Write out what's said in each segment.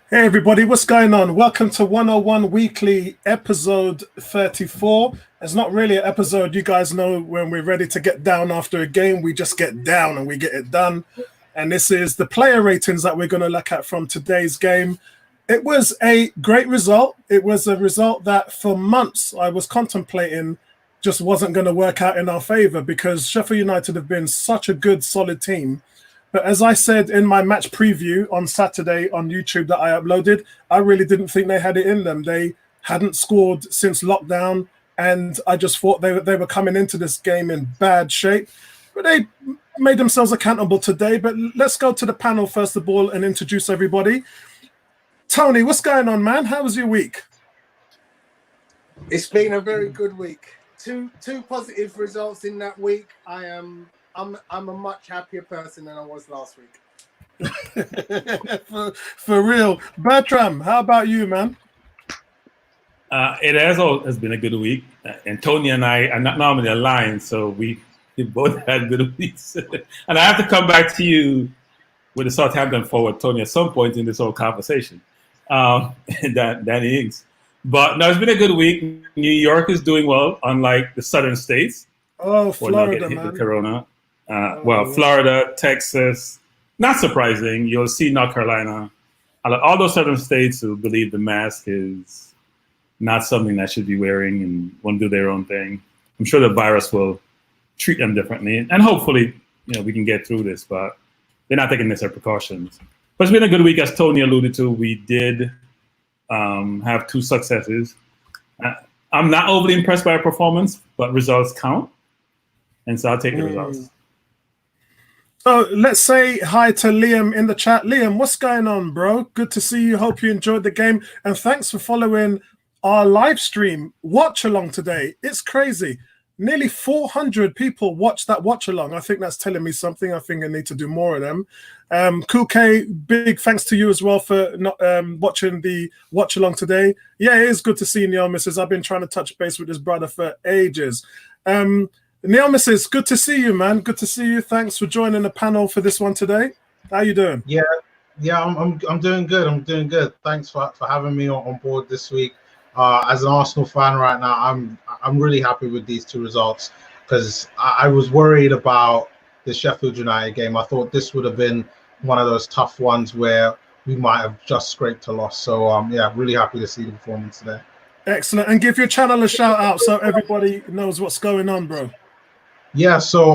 Hey everybody, what's going on? Welcome to 101 Weekly, episode 34. It's not really an episode. You guys know when we're ready to get down after a game, we just get down and we get it done. And this is the player ratings that we're going to look at from today's game. It was a great result. It was a result that for months I was contemplating just wasn't going to work out in our favor because Sheffield United have been such a good, solid team. But as I said in my match preview on Saturday on YouTube that I uploaded, I really didn't think they had it in them. They hadn't scored since lockdown, and I just thought they were coming into this game in bad shape. But they made themselves accountable today. But let's go to the panel first of all and introduce everybody. Tony, what's going on, man? How was your week? It's been a very good week. Two positive results in that week. I'm a much happier person than I was last week. for real. Bertram, how about you, man? It has been a good week. And Tony and I are not normally aligned, so we both had good weeks. And I have to come back to you with the Southampton forward, Tony, at some point in this whole conversation. Danny Ings. But no, it's been a good week. New York is doing well, unlike the southern states. Oh, Florida, man. With Corona. Florida, Texas, not surprising. You'll see North Carolina. All those southern states who believe the mask is not something that should be wearing and want to do their own thing. I'm sure the virus will treat them differently. And hopefully, we can get through this, but they're not taking necessary precautions. But it's been a good week, as Tony alluded to. We did have two successes. I'm not overly impressed by our performance, but results count. And so I'll take the results. So let's say hi to Liam in the chat. Liam, what's going on, bro? Good to see you. Hope you enjoyed the game. And thanks for following our live stream watch along today. It's crazy. Nearly 400 people watched that watch along. I think that's telling me something. I think I need to do more of them. Kuke, big thanks to you as well for not watching the watch along today. Yeah, it is good to see Neomisis. I've been trying to touch base with this brother for ages. Neomisis, good to see you, man. Good to see you. Thanks for joining the panel for this one today. How you doing? Yeah, I'm doing good. I'm doing good. Thanks for having me on board this week. As an Arsenal fan right now, I'm really happy with these two results because I was worried about the Sheffield United game. I thought this would have been one of those tough ones where we might have just scraped a loss. So yeah, really happy to see the performance today. Excellent. And give your channel a shout out so everybody knows what's going on, bro. Yeah, so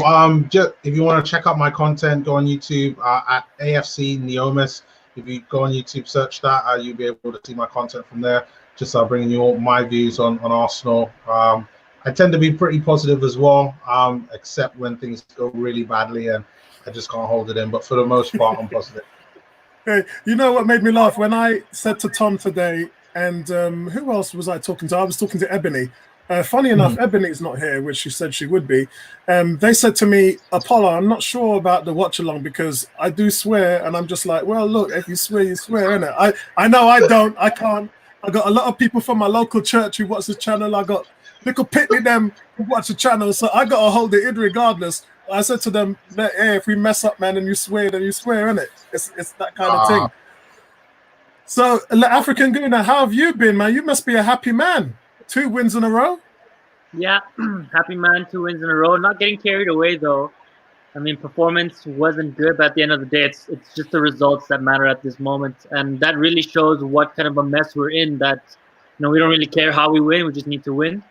just if you want to check out my content, go on YouTube at AFC Neomis. If you go on YouTube, search that, you'll be able to see my content from there. Just bringing you all my views on Arsenal. I tend to be pretty positive as well, except when things go really badly and I just can't hold it in. But for the most part, I'm positive. Hey, you know what made me laugh? When I said to Tom today, and who else was I talking to? I was talking to Ebony. Funny enough, Ebony's not here, which she said she would be. They said to me, Apollo, I'm not sure about the watch along because I do swear. And I'm just like, well, look, if you swear, you swear, innit? I know I don't. I can't. I got a lot of people from my local church who watch the channel. I got little Pitney them who watch the channel. So I got to hold it in regardless. I said to them, hey, if we mess up, man, and you swear, then you swear, innit? It's that kind of thing. So, African Guna, how have you been, man? You must be a happy man. 2 wins in a row? Yeah, happy man, 2 wins in a row. Not getting carried away, though. I mean, performance wasn't good, but at the end of the day, it's just the results that matter at this moment. And that really shows what kind of a mess we're in, that, we don't really care how we win. We just need to win.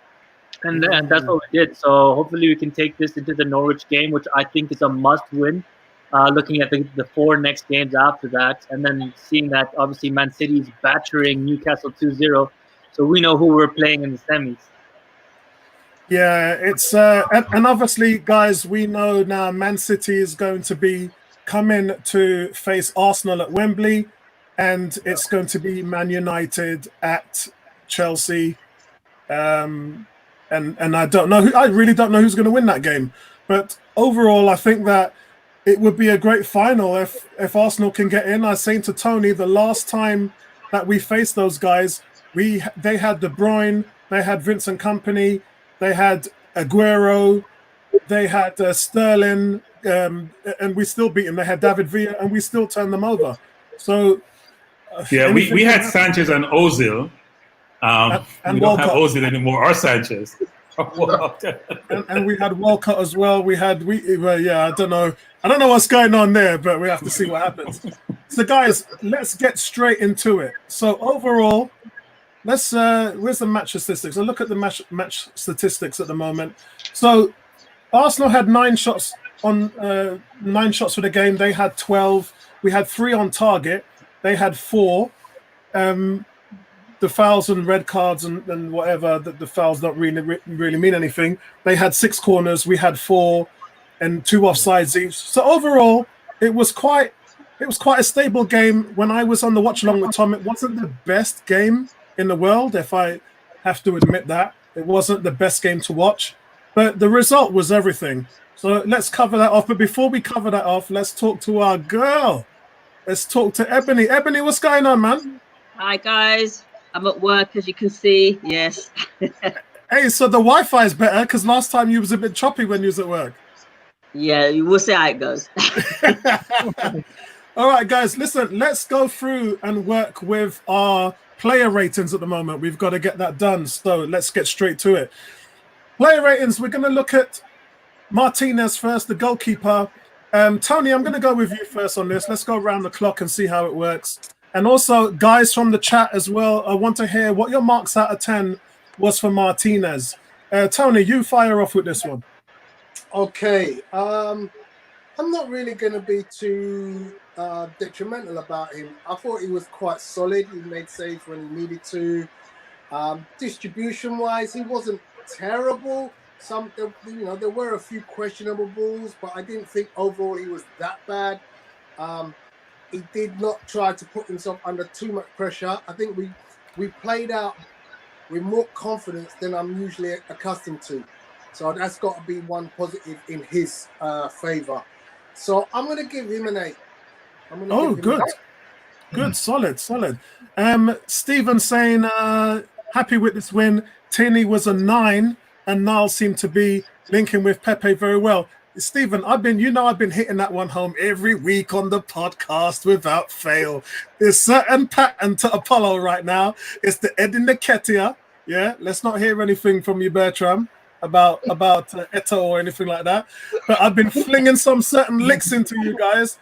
And that's what we did. So hopefully we can take this into the Norwich game, which I think is a must-win. Looking at the 4 next games after that, and then seeing that obviously Man City is battering Newcastle 2-0, so we know who we're playing in the semis. Yeah, it's and obviously, guys, we know now Man City is going to be coming to face Arsenal at Wembley, and it's going to be Man United at Chelsea. And I don't know I really don't know who's going to win that game, but overall, I think that it would be a great final if Arsenal can get in. I was saying to Tony, the last time that we faced those guys, they had De Bruyne, they had Vincent Kompany, they had Aguero, they had Sterling, and we still beat them. They had David Villa, and we still turned them over. So Yeah, we Anything had can happen. Sanchez and Ozil. And We don't have Walcott. Ozil anymore, or Sanchez. And we had Walcott as well. I don't know what's going on there, but we have to see what happens. So, guys, let's get straight into it. So, overall, where's the match statistics? I look at the match statistics at the moment. So, Arsenal had 9 shots for the game. They had 12. We had 3 on target. They had 4. The fouls and red cards and whatever, the fouls don't really mean anything. They had 6 corners, we had 4, and 2 offsides each. So overall, it was quite a stable game. When I was on the watch along with Tom, it wasn't the best game in the world, if I have to admit that. It wasn't the best game to watch, but the result was everything. So let's cover that off. But before we cover that off, let's talk to our girl. Let's talk to Ebony. Ebony, what's going on, man? Hi, guys. I'm at work, as you can see. Yes. Hey, so the Wi-Fi is better because last time you was a bit choppy when you was at work. Yeah, we'll see how it goes. All right, guys, listen, let's go through and work with our player ratings at the moment. We've got to get that done, so let's get straight to it. Player ratings, we're going to look at Martinez first, the goalkeeper. Tony, I'm going to go with you first on this. Let's go around the clock and see how it works. And also, guys from the chat as well, I want to hear what your marks out of 10 was for Martinez. Tony, you fire off with this one. Okay. I'm not really going to be too detrimental about him. I thought he was quite solid. He made saves when he needed to. Distribution-wise, he wasn't terrible. There were a few questionable balls, but I didn't think overall he was that bad. He did not try to put himself under too much pressure. I think we played out with more confidence than I'm usually accustomed to. So that's got to be one positive in his favour. So I'm going to give him an 8. Good. Good, solid. Stephen saying happy with this win. Tierney was a 9, and Niles seemed to be linking with Pepe very well. Stephen, I've been hitting that one home every week on the podcast without fail. There's certain pattern to Apollo right now. It's the Eddie Nketiah. Yeah, let's not hear anything from you, Bertram, about Eto or anything like that. But I've been flinging some certain licks into you guys.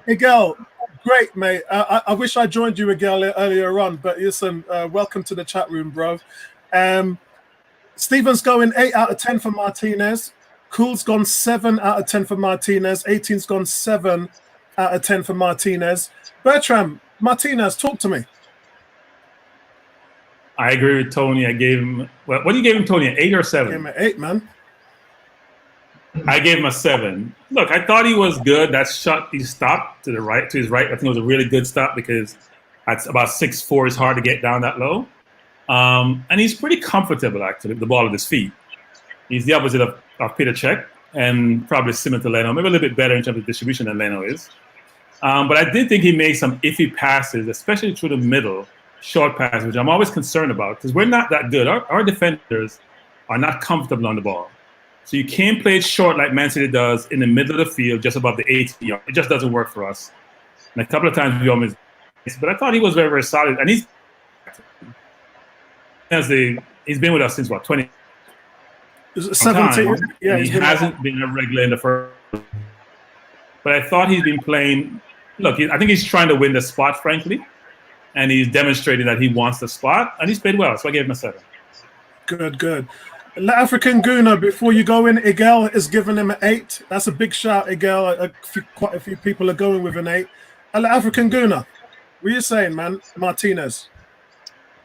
Miguel, great, mate. I wish I joined you, Miguel, earlier on. But listen, welcome to the chat room, bro. Stephen's going 8 out of 10 for Martinez. Cool's gone 7 out of 10 for Martinez. 18's gone 7 out of 10 for Martinez. Bertram, Martinez, talk to me. I agree with Tony. I gave him, what do you give him, Tony? An 8 or 7? Give him an 8, man. I gave him a 7. Look, I thought he was good. That shot he stopped to his right. I think it was a really good stop because at about 6'4", it's hard to get down that low. And he's pretty comfortable, actually, with the ball at his feet. He's the opposite of Peter Cech and probably similar to Leno, maybe a little bit better in terms of distribution than Leno is. But I did think he made some iffy passes, especially through the middle, short passes, which I'm always concerned about because we're not that good. Our defenders are not comfortable on the ball. So you can't play it short like Man City does in the middle of the field, just above the 18 yard. It just doesn't work for us. And a couple of times we almost missed. But I thought he was very, very solid. And he's been with us since, 20? 17. Yeah, he hasn't been a regular in the first. But I thought he's been playing. Look, I think he's trying to win the spot, frankly, and he's demonstrating that he wants the spot, and he's played well. So I gave him a 7. Good. African Gooner, before you go in, Igel is giving him an 8. That's a big shout, Igel. Quite a few people are going with an 8. African Gooner, what are you saying, man? Martinez.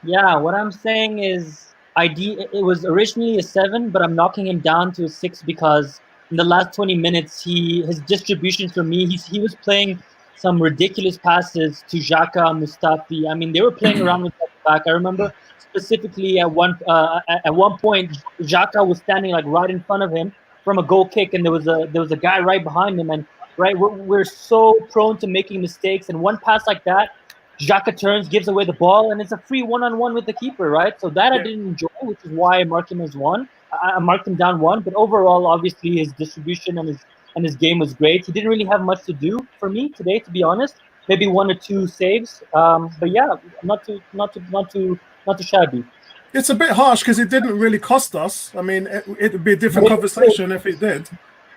Yeah, what I'm saying is it was originally a 7, but I'm knocking him down to a 6 because in the last 20 minutes, his distribution for me, he was playing some ridiculous passes to Xhaka, Mustafi. I mean, they were playing around with the back. I remember specifically at one point, Xhaka was standing like right in front of him from a goal kick, and there was a guy right behind him. And right, we're so prone to making mistakes, and one pass like that, Xhaka turns, gives away the ball, and it's a free one-on-one with the keeper, right? So that I didn't enjoy, which is why I marked him as 1. I marked him down 1, but overall, obviously, his distribution and his game was great. He didn't really have much to do for me today, to be honest. maybe 1 or 2 saves. But yeah, not too shabby. It's a bit harsh because it didn't really cost us. I mean, it'd be a different conversation if it did.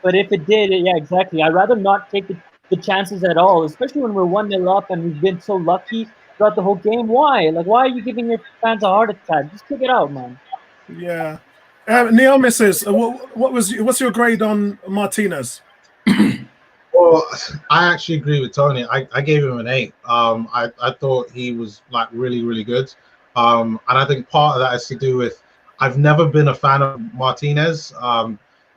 But if it did, yeah, exactly. I'd rather not take the chances at all, especially when we're 1-0 up and we've been so lucky throughout the whole game. Why? Like, why are you giving your fans a heart attack? Just kick it out, man. Yeah. Neomis, what's your grade on Martinez? Well, I actually agree with Tony. I gave him an 8. I thought he was like really, really good. And I think part of that is to do with I've never been a fan of Martinez.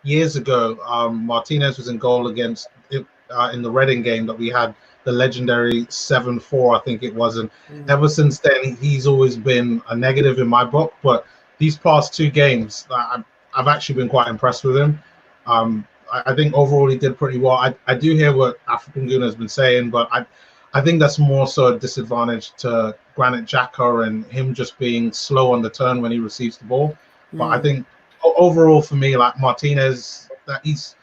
Years ago, Martinez was in goal against in the Reading game that we had the legendary 7-4, I think it was. And ever since then, he's always been a negative in my book. But these past 2 games, I've actually been quite impressed with him. I think overall he did pretty well. I do hear what African Guna has been saying, but I think that's more so a disadvantage to Granite Xhaka and him just being slow on the turn when he receives the ball. But I think overall for me, like Martinez, that he's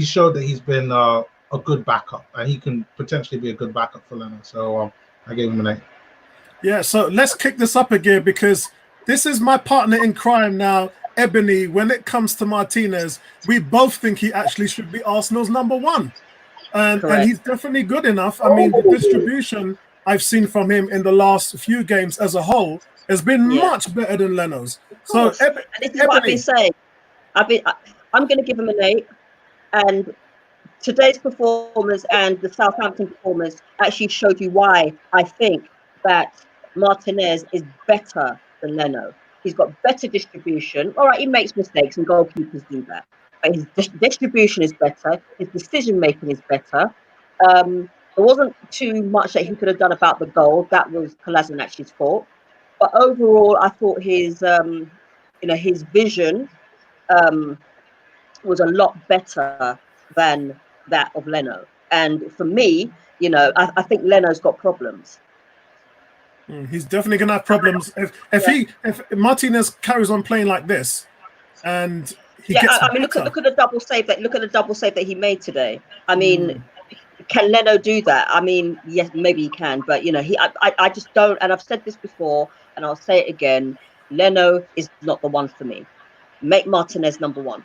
showed that he's been a good backup, and he can potentially be a good backup for Leno. So I gave him an 8. Yeah, so let's kick this up again because this is my partner in crime now, Ebony. When it comes to Martinez, we both think he actually should be Arsenal's number 1. And he's definitely good enough. I mean, the distribution I've seen from him in the last few games as a whole has been much better than Leno's. So, and this is what I've been saying. I'm going to give him an 8. And today's performance and the Southampton performance actually showed you why I think that Martinez is better than Leno. He's got better distribution. All right, he makes mistakes, and goalkeepers do that. But his distribution is better. His decision-making is better. There wasn't too much that he could have done about the goal. That was Kolasinac's fault. But overall, I thought his vision was a lot better than that of Leno. And for me, I think Leno's got problems. He's definitely going to have problems if Martinez carries on playing like this, and look at the double save that he made today. I mean, can Leno do that? I mean, yes, maybe he can, but I just don't. And I've said this before, and I'll say it again. Leno is not the one for me. Make Martinez number 1.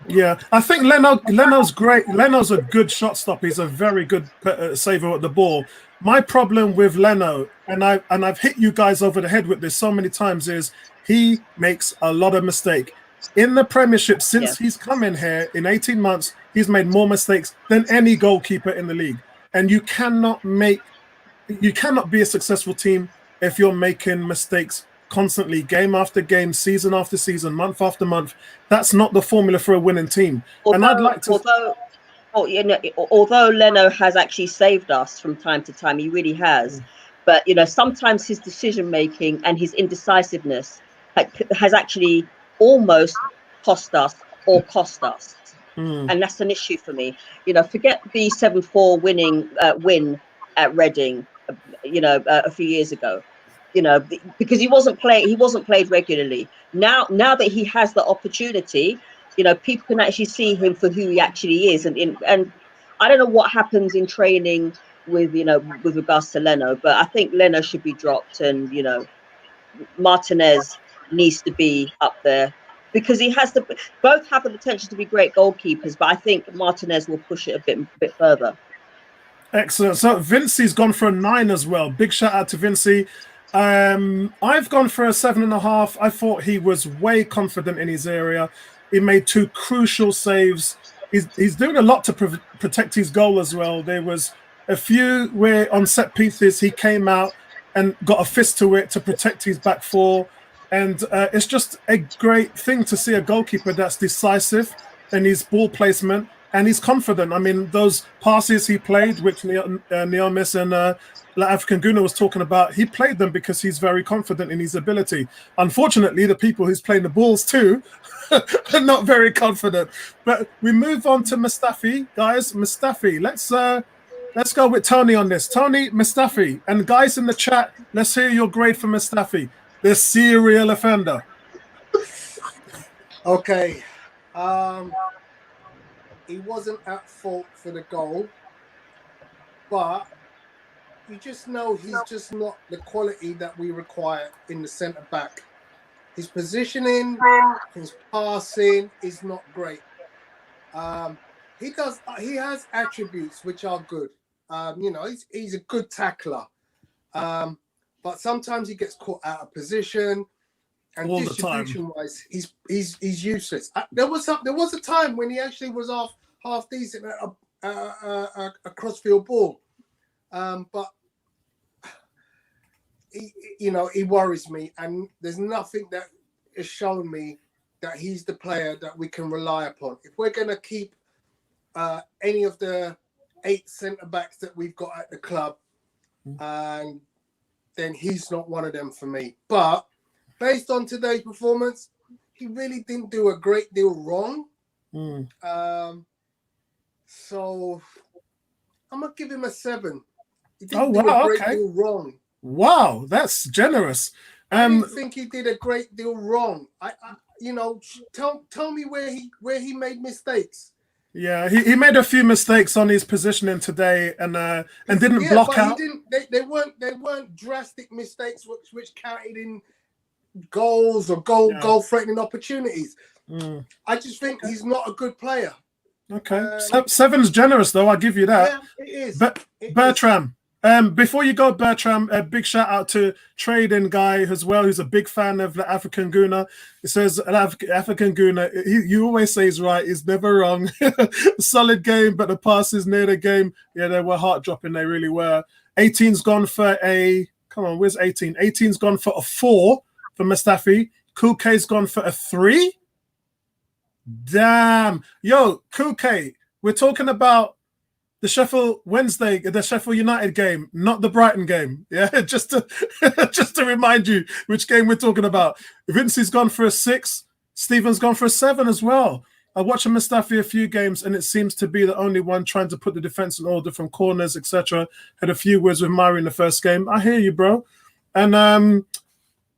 Yeah, I think Leno's great. Leno's a good shot stopper. He's a very good saver at the ball. My problem with Leno, and I've hit you guys over the head with this so many times, is he makes a lot of mistakes. In the Premiership, since he's come in here in 18 months, he's made more mistakes than any goalkeeper in the league. And you cannot be a successful team if you're making mistakes constantly, game after game, season after season, month after month. That's not the formula for a winning team. Although Leno has actually saved us from time to time, he really has. But sometimes his decision making and his indecisiveness has actually almost cost us. And that's an issue for me. Forget the 7-4 win at Reading, a few years ago. Because he wasn't played regularly. Now that he has the opportunity, people can actually see him for who he actually is. And I don't know what happens in training with regards to Leno, but I think Leno should be dropped, and Martinez needs to be up there because both have the potential to be great goalkeepers, but I think Martinez will push it a bit further. Excellent. So Vincey's gone for a 9 as well. Big shout out to Vincey. I've gone for a 7.5. I thought he was way confident in his area. He made 2 crucial saves. He's doing a lot to protect his goal as well. There was a few where on set pieces he came out and got a fist to it to protect his back 4. And it's just a great thing to see a goalkeeper that's decisive in his ball placement and he's confident. I mean, those passes he played, which Neomis and African Guna was talking about, he played them because he's very confident in his ability. Unfortunately, the people who's playing the balls too are not very confident. But we move on to Mustafi, guys. Mustafi, let's go with Tony on this. Tony, Mustafi, and guys in the chat, let's hear your grade for Mustafi, the serial offender. Okay. He wasn't at fault for the goal, but you just know he's just not the quality that we require in the centre back. His positioning, his passing is not great. He has attributes which are good. He's a good tackler. But sometimes he gets caught out of position, and all distribution-wise, he's useless. There was a time when he actually was half decent at a crossfield ball, but he worries me, and there's nothing that has shown me that he's the player that we can rely upon. If we're going to keep any of the 8 centre backs that we've got at the club, then he's not one of them for me. But based on today's performance, he really didn't do a great deal wrong. So I'm going to give him a 7. He didn't do a great deal wrong. Wow, that's generous. I didn't think he did a great deal wrong. Tell me where he made mistakes. Yeah, he made a few mistakes on his positioning today, and didn't block out. They weren't drastic mistakes which counted in goals or goal threatening opportunities. I just think he's not a good player. Okay, 7's generous though. I'll give you that. Yeah, it is. But Bertram. Before you go, Bertram, a big shout out to Trading Guy as well, who's a big fan of the African Gooner. It says African Gooner, you always say he's right, he's never wrong. Solid game, but the passes near the game, yeah, they were heart-dropping, they really were. 18's gone for where's 18? 18's gone for a 4 for Mustafi. Cool K's gone for a 3. Damn. Yo, Cool K, we're talking about the Sheffield United game, not the Brighton game. Yeah, just to remind you which game we're talking about. Vincey's gone for a 6. Stephen's gone for a 7 as well. I watched Mustafi a few games, and it seems to be the only one trying to put the defense in order from corners, etc. Had a few words with Mari in the first game. I hear you, bro. And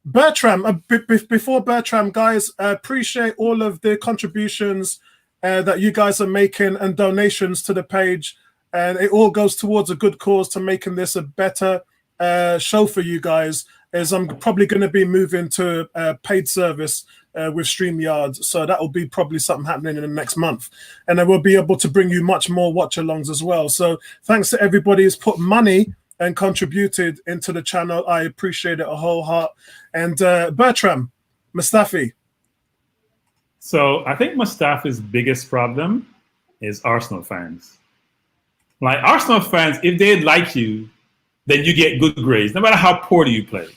Bertram, before Bertram, guys, I appreciate all of the contributions that you guys are making and donations to the page. And it all goes towards a good cause to making this a better show for you guys, as I'm probably going to be moving to paid service with StreamYard. So that will be probably something happening in the next month. And I will be able to bring you much more watch-alongs as well. So thanks to everybody who's put money and contributed into the channel. I appreciate it a whole heart. And Bertram, Mustafi. So I think Mustafi's biggest problem is Arsenal fans. Like Arsenal fans, if they like you, then you get good grades, no matter how poorly you play.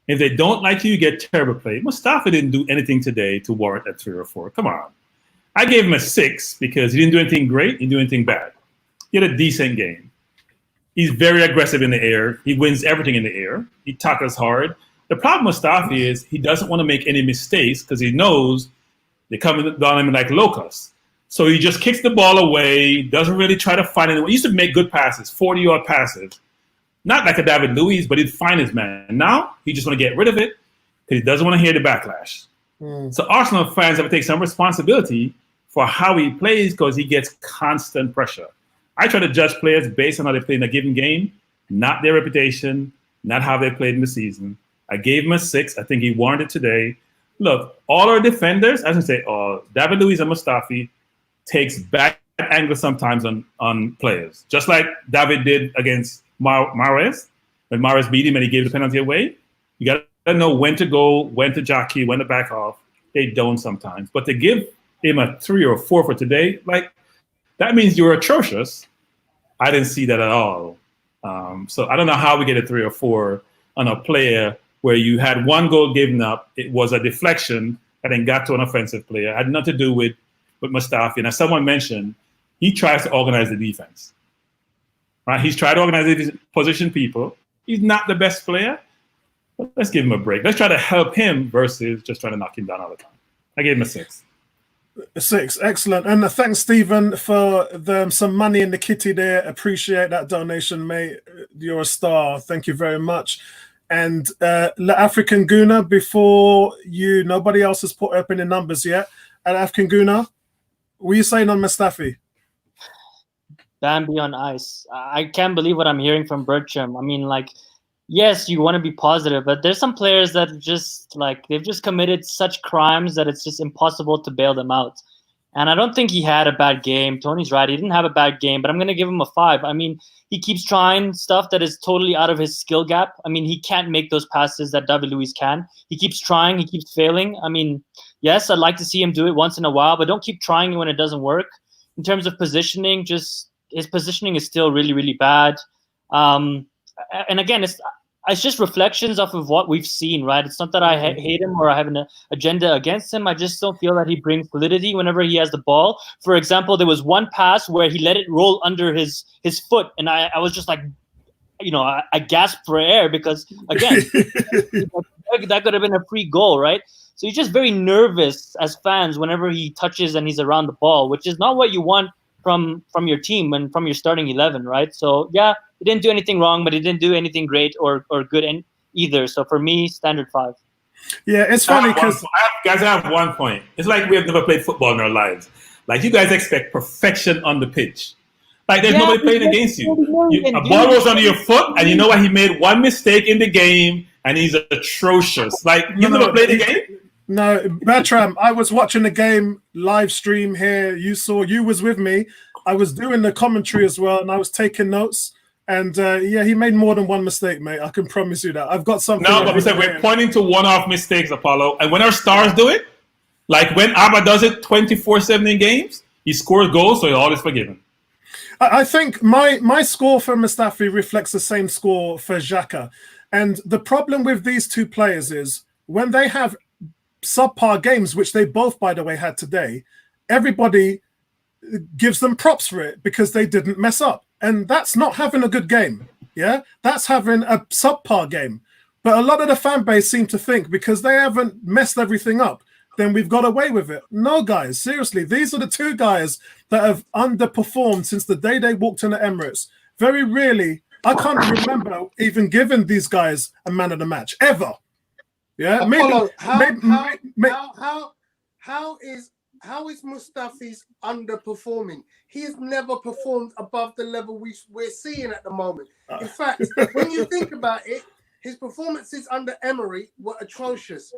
If they don't like you, you get terrible play. Mustafi didn't do anything today to warrant a 3 or 4. Come on. I gave him a 6 because he didn't do anything great, he didn't do anything bad. He had a decent game. He's very aggressive in the air. He wins everything in the air. He tackles hard. The problem with Mustafi is he doesn't want to make any mistakes because he knows they're coming down him like locusts. So he just kicks the ball away, doesn't really try to find anyone. He used to make good passes, 40-yard passes. Not like a David Luiz, but he'd find his man. Now, he just want to get rid of it because he doesn't want to hear the backlash. So Arsenal fans have to take some responsibility for how he plays because he gets constant pressure. I try to judge players based on how they play in a given game, not their reputation, not how they played in the season. I gave him a 6. I think he warranted today. Look, all our defenders, as I say, David Luiz and Mustafi, takes back angles sometimes on players, just like David did against Mahrez. When Mahrez beat him and he gave the penalty away, you got to know when to go, when to jockey, when to back off. They don't sometimes. But to give him a 3 or 4 for today, like, that means you're atrocious. I didn't see that at all. So I don't know how we get a 3 or 4 on a player where you had 1 goal given up. It was a deflection that then got to an offensive player. It had nothing to do with Mustafi. And as someone mentioned, he tries to organize the defense. Right? He's tried to organize his position people. He's not the best player, but let's give him a break. Let's try to help him versus just trying to knock him down all the time. I gave him a 6. 6, excellent. And thanks, Stephen, for some money in the kitty there. Appreciate that donation, mate. You're a star. Thank you very much. And African Gooner, before you, nobody else has put up any numbers yet. And African Gooner, what are you saying on Mustafi? Bambi on ice. I can't believe what I'm hearing from Bertram. I mean, like, yes, you want to be positive, but there's some players that just like they've just committed such crimes that it's just impossible to bail them out. And I don't think he had a bad game. Tony's right. He didn't have a bad game, but I'm going to give him a 5. I mean, he keeps trying stuff that is totally out of his skill gap. I mean, he can't make those passes that David Luiz can. He keeps trying. He keeps failing. I mean, yes, I'd like to see him do it once in a while, but don't keep trying when it doesn't work. In terms of positioning, just his positioning is still really, really bad. And again, it's just reflections off of what we've seen, right? It's not that I hate him or I have an agenda against him. I just don't feel that he brings solidity whenever he has the ball. For example, there was one pass where he let it roll under his foot, and I was just like, I gasped for air because, again, that could have been a free goal, right? So he's just very nervous as fans whenever he touches and he's around the ball, which is not what you want from your team and from your starting 11, right? So, yeah, he didn't do anything wrong, but he didn't do anything great or good either. So, for me, standard 5. Yeah, it's funny because... Guys, I have one point. It's like we have never played football in our lives. Like, you guys expect perfection on the pitch. Like, there's nobody playing against you. A ball was under your foot, and you know what? He made one mistake in the game, and he's atrocious. Like, you've never played the game? No, Bertram, I was watching the game live stream here. You was with me. I was doing the commentary as well, and I was taking notes. And he made more than one mistake, mate. I can promise you that. I've got something. No, but we said we're pointing to one-off mistakes, Apollo. And when our stars do it, like when Abba does it 24/7 in games, he scores goals, so he's always forgiven. I think my score for Mustafi reflects the same score for Xhaka. And the problem with these two players is when they have subpar games, which they both, by the way, had today, everybody gives them props for it because they didn't mess up. And that's not having a good game. Yeah, that's having a subpar game. But a lot of the fan base seem to think because they haven't messed everything up, then we've got away with it. No, guys, seriously, these are the two guys that have underperformed since the day they walked in the Emirates. Very rarely, I can't remember even giving these guys a man of the match ever. Yeah, Apollo, how is Mustafi's underperforming? He has never performed above the level we're seeing at the moment. In fact, when you think about it, his performances under Emery were atrocious.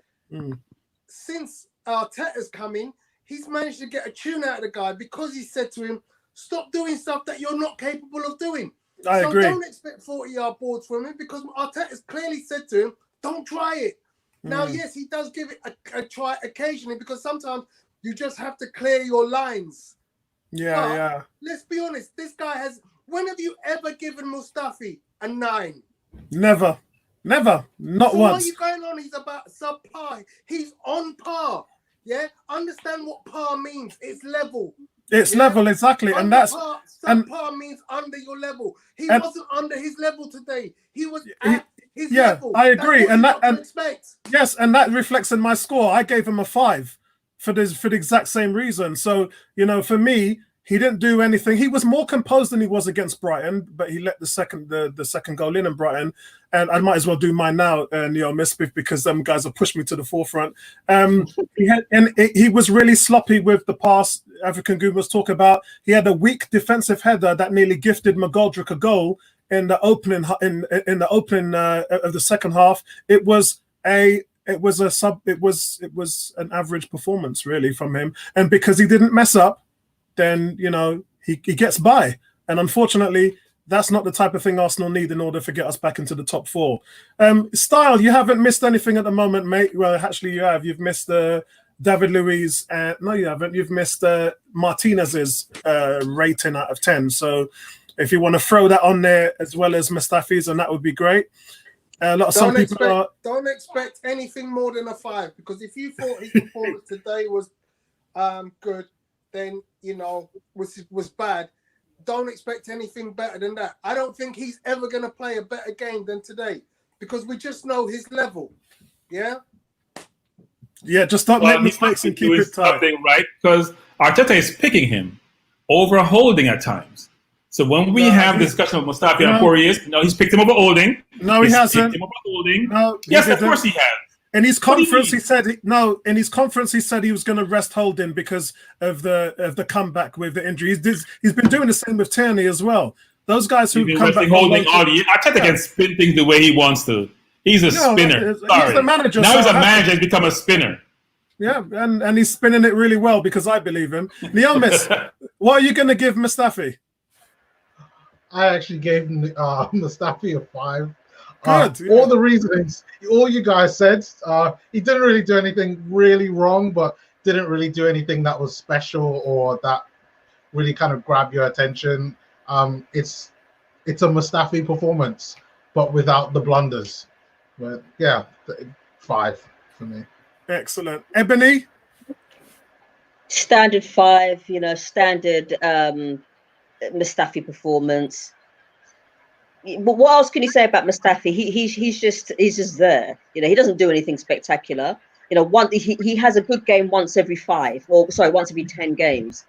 Since Arteta's come in, he's managed to get a tune out of the guy because he said to him, "Stop doing stuff that you're not capable of doing." I agree. Don't expect 40-yard boards from him because Arteta's clearly said to him, "Don't try it." Now, yes, he does give it a try occasionally because sometimes you just have to clear your lines. Yeah. Let's be honest. This guy has... When have you ever given Mustafi a 9? Never. Not so once. What are you going on? He's about subpar. He's on par. Yeah? Understand what par means. It's level. It's level, exactly. And that's... Subpar means under your level. He wasn't under his level today. He was at his level. I agree. And expect. Yes, and that reflects in my score. I gave him a 5 for the exact same reason. So, for me, he didn't do anything. He was more composed than he was against Brighton, but he let the second goal in Brighton. And I might as well do mine now, Smith, because them guys have pushed me to the forefront. He was really sloppy with the pass. African Goon was talking about. He had a weak defensive header that nearly gifted McGoldrick a goal in the opening of the second half. It was an average performance really from him, and because he didn't mess up, then he gets by. And unfortunately, that's not the type of thing Arsenal need in order to get us back into the top 4. Style, you haven't missed anything at the moment, mate. Well, actually, you have. You've missed David Luiz. No, you haven't. You've missed Martinez's rating out of 10. So if you want to throw that on there as well as Mustafi's, and that would be great. Don't expect anything more than a 5, because if you thought his performance today was good, then was bad. Don't expect anything better than that. I don't think he's ever going to play a better game than today because we just know his level. Yeah. Yeah, just don't make mistakes and keep it tight. Something right, because Arteta is picking him over Holding at times. So when we have discussion with Mustafi on 4 years, he's picked him over Holding. No, he hasn't. Picked him over Holding. No, yes, of course he has. In his What do you conference, mean? he said In his conference, he said he was going to rest Holding because of the comeback with the injury. He's been doing the same with Tierney as well. Those guys who He's been come back resting from Holding loan- all year. Arteta can spin things the way he wants to. He's a spinner. he's Sorry. the manager. Now so he's a I have to- manager. He's become a spinner. Yeah, and he's spinning it really well because I believe him. Leomis, what are you going to give Mustafi? I actually gave Mustafi a 5. Good. Yeah. All the reasons, all you guys said. He didn't really do anything really wrong, but didn't really do anything that was special or that really kind of grabbed your attention. It's a Mustafi performance, but without the blunders. But yeah, 5 for me. Excellent. Ebony? Standard 5, standard Mustafi performance. But what else can you say about Mustafi? He's just there. He doesn't do anything spectacular. He has a good game once every once every 10 games.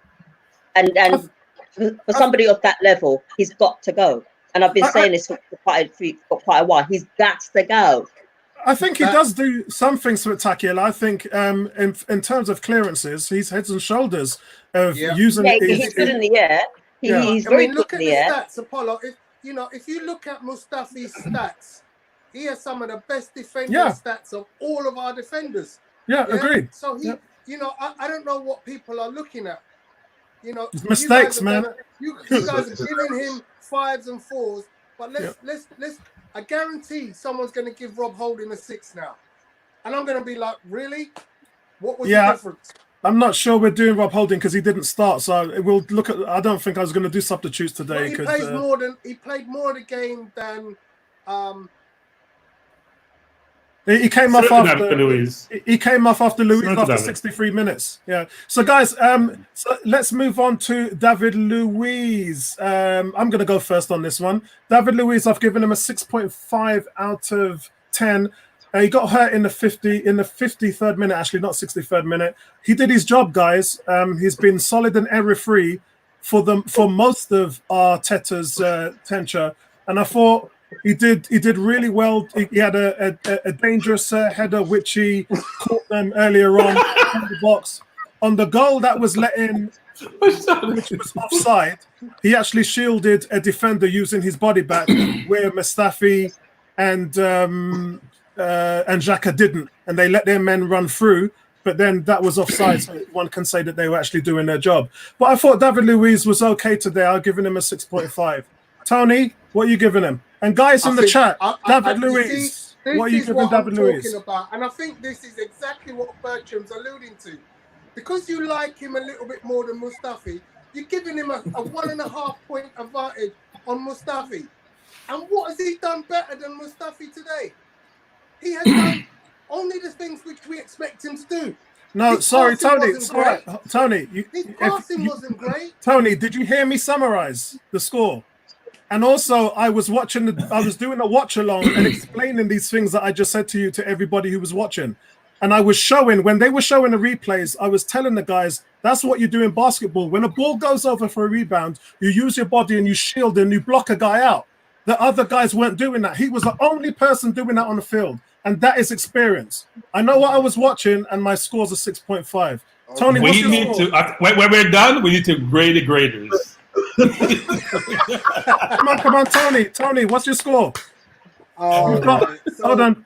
And for somebody of that level, he's got to go. And I've been saying this for quite a while. He's got to go. I think he does do something spectacular. I think in terms of clearances, he's heads and shoulders of using. Yeah, he's good in the air. He's very good in the air. Look at the stats, Apollo. If you look at Mustafi's stats, he has some of the best defending stats of all of our defenders. Yeah, agreed. So I don't know what people are looking at. Mistakes, man. You guys are giving him 5s and 4s, but let's. I guarantee someone's going to give Rob Holding a 6 now, and I'm going to be like, really? What was the difference? I'm not sure we're doing Rob Holding because he didn't start. So we'll look at. I don't think I was going to do substitutes today. Well, he played more of the game than. He came off after Luiz. He came off after Luiz after 63 minutes. Yeah. So guys, so let's move on to David Luiz. I'm going to go first on this one. David Luiz, I've given him a 6.5 out of 10. He got hurt in the 53rd minute, actually, not 63rd minute. He did his job, guys. He's been solid and error-free for most of Arteta's tenure, and I thought he did really well. He had a dangerous header which he caught them earlier on in the box. On the goal that was let in, which was offside, he actually shielded a defender using his body back, where Mustafi and Xhaka didn't, and they let their men run through. But then that was offside, so one can say that they were actually doing their job. But I thought David Luiz was okay today. I've given him a 6.5. Tony, what are you giving him? And guys in the chat, David Luiz, what are you giving David Luiz? And I think this is exactly what Bertram's alluding to. Because you like him a little bit more than Mustafi, you're giving him a 1.5 point advantage on Mustafi. And what has he done better than Mustafi today? He has done only the things which we expect him to do. No, His sorry, passing Tony. Sorry, Tony. His passing wasn't great. Tony, did you hear me summarize the score? And also, I was doing a watch along and explaining these things that I just said to you to everybody who was watching. And I was showing, when they were showing the replays, I was telling the guys, that's what you do in basketball. When a ball goes over for a rebound, you use your body and you shield and you block a guy out. The other guys weren't doing that. He was the only person doing that on the field. And that is experience. I know what I was watching, and my score's a 6.5. Tony, what's your score? When we're done, we need to grade the graders. Come on, Tony, what's your score? Hold on.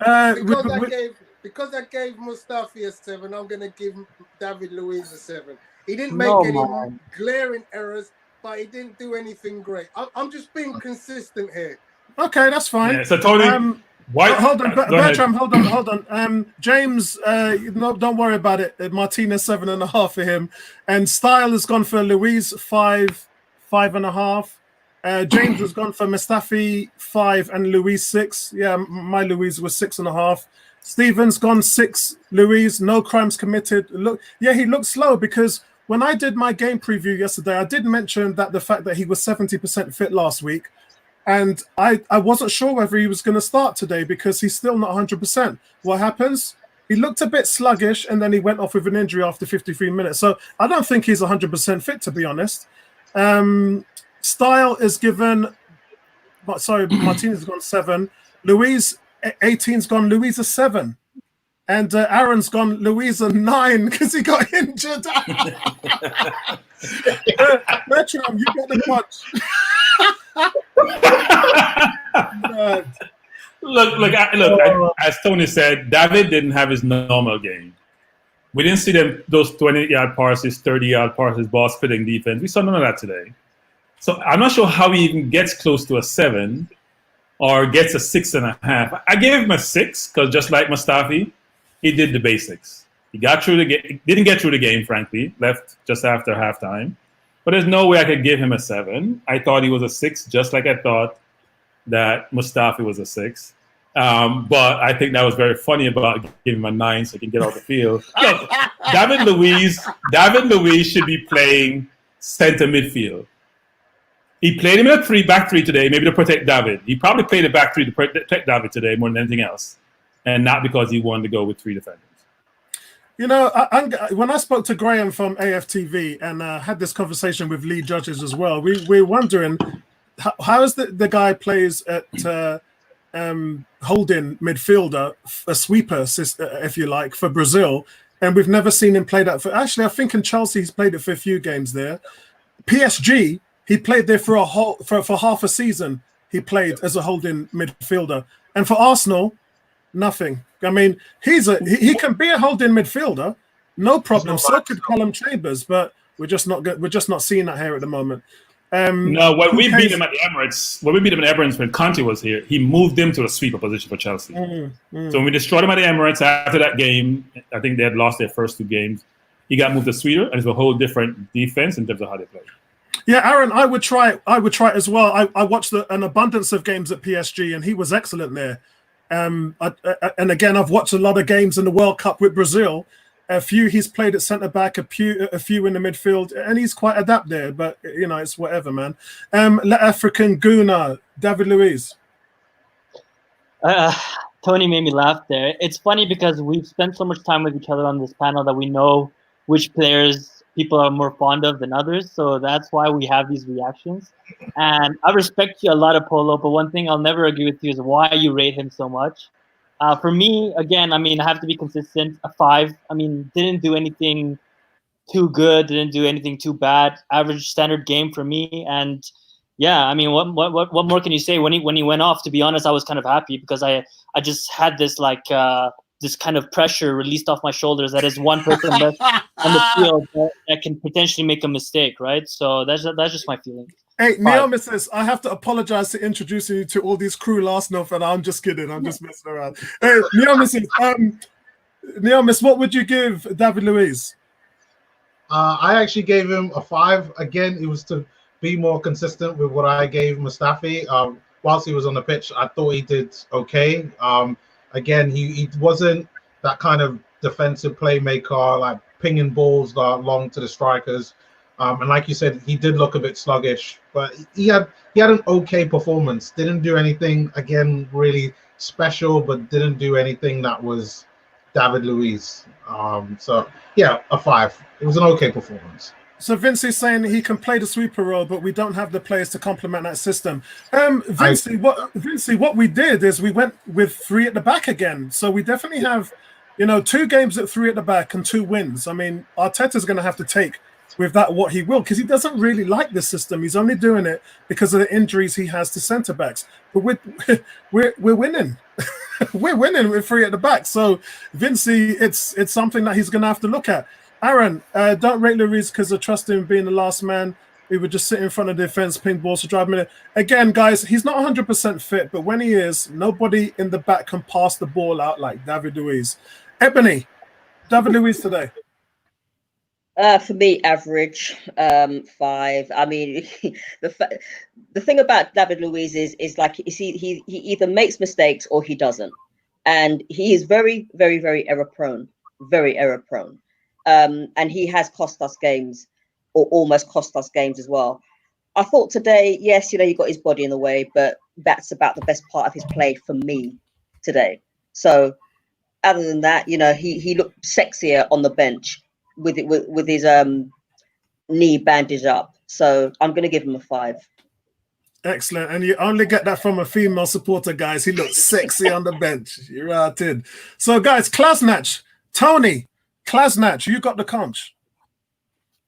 Because I gave Mustafi a 7, I'm going to give David Luiz a 7. He didn't make any glaring errors, but he didn't do anything great. I'm just being consistent here. Okay, that's fine. Yeah, so Tony, hold on, Bertram, hold on. James, don't worry about it. Martinez 7.5 for him, and Style has gone for Luiz 5.5. James has gone for Mustafi 5 and Luiz 6. Yeah, my Luiz was 6.5. Stephen's gone 6. Luiz, no crimes committed. He looked slow because when I did my game preview yesterday, I did mention that the fact that he was 70% fit last week. And I wasn't sure whether he was going to start today because he's still not 100%. What happens? He looked a bit sluggish and then he went off with an injury after 53 minutes. So I don't think he's 100% fit, to be honest. Style is given... Martinez has gone 7. Luiz, 18's gone. Luiz a 7. And Aaron's gone Luiz a 9 because he got injured. Bertram, you got the punch. Look, as Tony said, David didn't have his normal game. We didn't see those 20-yard passes, 30-yard passes, ball-splitting defense. We saw none of that today. So I'm not sure how he even gets close to a 7 or gets a 6.5. I gave him a 6 because just like Mustafi, he did the basics. He got through the game, didn't get through the game, frankly, left just after halftime. But there's no way I could give him a 7. I thought he was a 6, just like I thought that Mustafi was a 6. But I think that was very funny about giving him a 9 so he can get off the field. Look, David Luiz should be playing center midfield. He played him in a back three today, maybe to protect David. He probably played a back 3 to protect David today more than anything else, and not because he wanted to go with 3 defenders. You know, when I spoke to Graham from AFTV and had this conversation with lead judges as well, we're wondering how is the guy plays at holding midfielder, a sweeper, if you like, for Brazil, and we've never seen him play that. I think in Chelsea he's played it for a few games there. PSG, he played there for half a season. He played as a holding midfielder, and for Arsenal, nothing. I mean, he can be a holding midfielder, no problem. So could Callum Chambers, but we're just not seeing that here at the moment. No, when we beat him at the Emirates, when Conte was here, he moved him to a sweeper position for Chelsea. So when we destroyed him at the Emirates after that game, I think they had lost their first 2 games. He got moved to sweeper, and it's a whole different defense in terms of how they play. Yeah, Aaron, I would try it as well. I watched an abundance of games at PSG, and he was excellent there. And again, I've watched a lot of games in the World Cup with Brazil. A few he's played at centre back, a few in the midfield, and he's quite adept there. But you know, it's whatever, man. African Guna, David Luiz. Tony made me laugh there. It's funny because we've spent so much time with each other on this panel that we know which players people are more fond of than others. So that's why we have these reactions. And I respect you a lot, Apollo, but one thing I'll never agree with you is why you rate him so much. For me, again, I mean, I have to be consistent. A 5. I mean, didn't do anything too good, didn't do anything too bad. Average standard game for me. And yeah, I mean, what more can you say? When he went off, to be honest, I was kind of happy because I just had this this kind of pressure released off my shoulders that is one person left on the field that can potentially make a mistake, right? So that's just my feeling. Hey, Neomesis, I have to apologize to introducing you to all these crew last night, and I'm just kidding. I'm just messing around. Hey, Neomesis, Neomis, what would you give David Luiz? I actually gave him a 5. Again, it was to be more consistent with what I gave Mustafi. Whilst he was on the pitch, I thought he did okay. Again, he wasn't that kind of defensive playmaker, like pinging balls long to the strikers. And like you said, he did look a bit sluggish, but he had an okay performance. Didn't do anything, again, really special, but didn't do anything that was David Luiz. So, yeah, a 5. It was an okay performance. So Vincey's saying he can play the sweeper role, but we don't have the players to complement that system. Vincey, what we did is we went with 3 at the back again. So we definitely have, 2 games at 3 at the back and 2 wins. I mean, Arteta's going to have to take with that what he will, because he doesn't really like the system. He's only doing it because of the injuries he has to centre backs. But we're winning. We're winning with 3 at the back. So Vincey, it's something that he's going to have to look at. Aaron, don't rate Luiz because I trust him being the last man. He would just sit in front of the defense, ping balls to drive him in. Again, guys, he's not 100% fit, but when he is, nobody in the back can pass the ball out like David Luiz. Ebony, David Luiz today. For me, average 5. I mean, the thing about David Luiz is like he either makes mistakes or he doesn't, and he is very, very, very error prone, and he has cost us games, or almost cost us games as well. I thought today, yes, he got his body in the way, but that's about the best part of his play for me today. So, other than that, he looked sexier on the bench with his knee bandaged up. So I'm going to give him a 5. Excellent. And you only get that from a female supporter, guys. He looks sexy on the bench. You're right in. So, guys, Klasnach, Tony, Klasnach, you got the conch.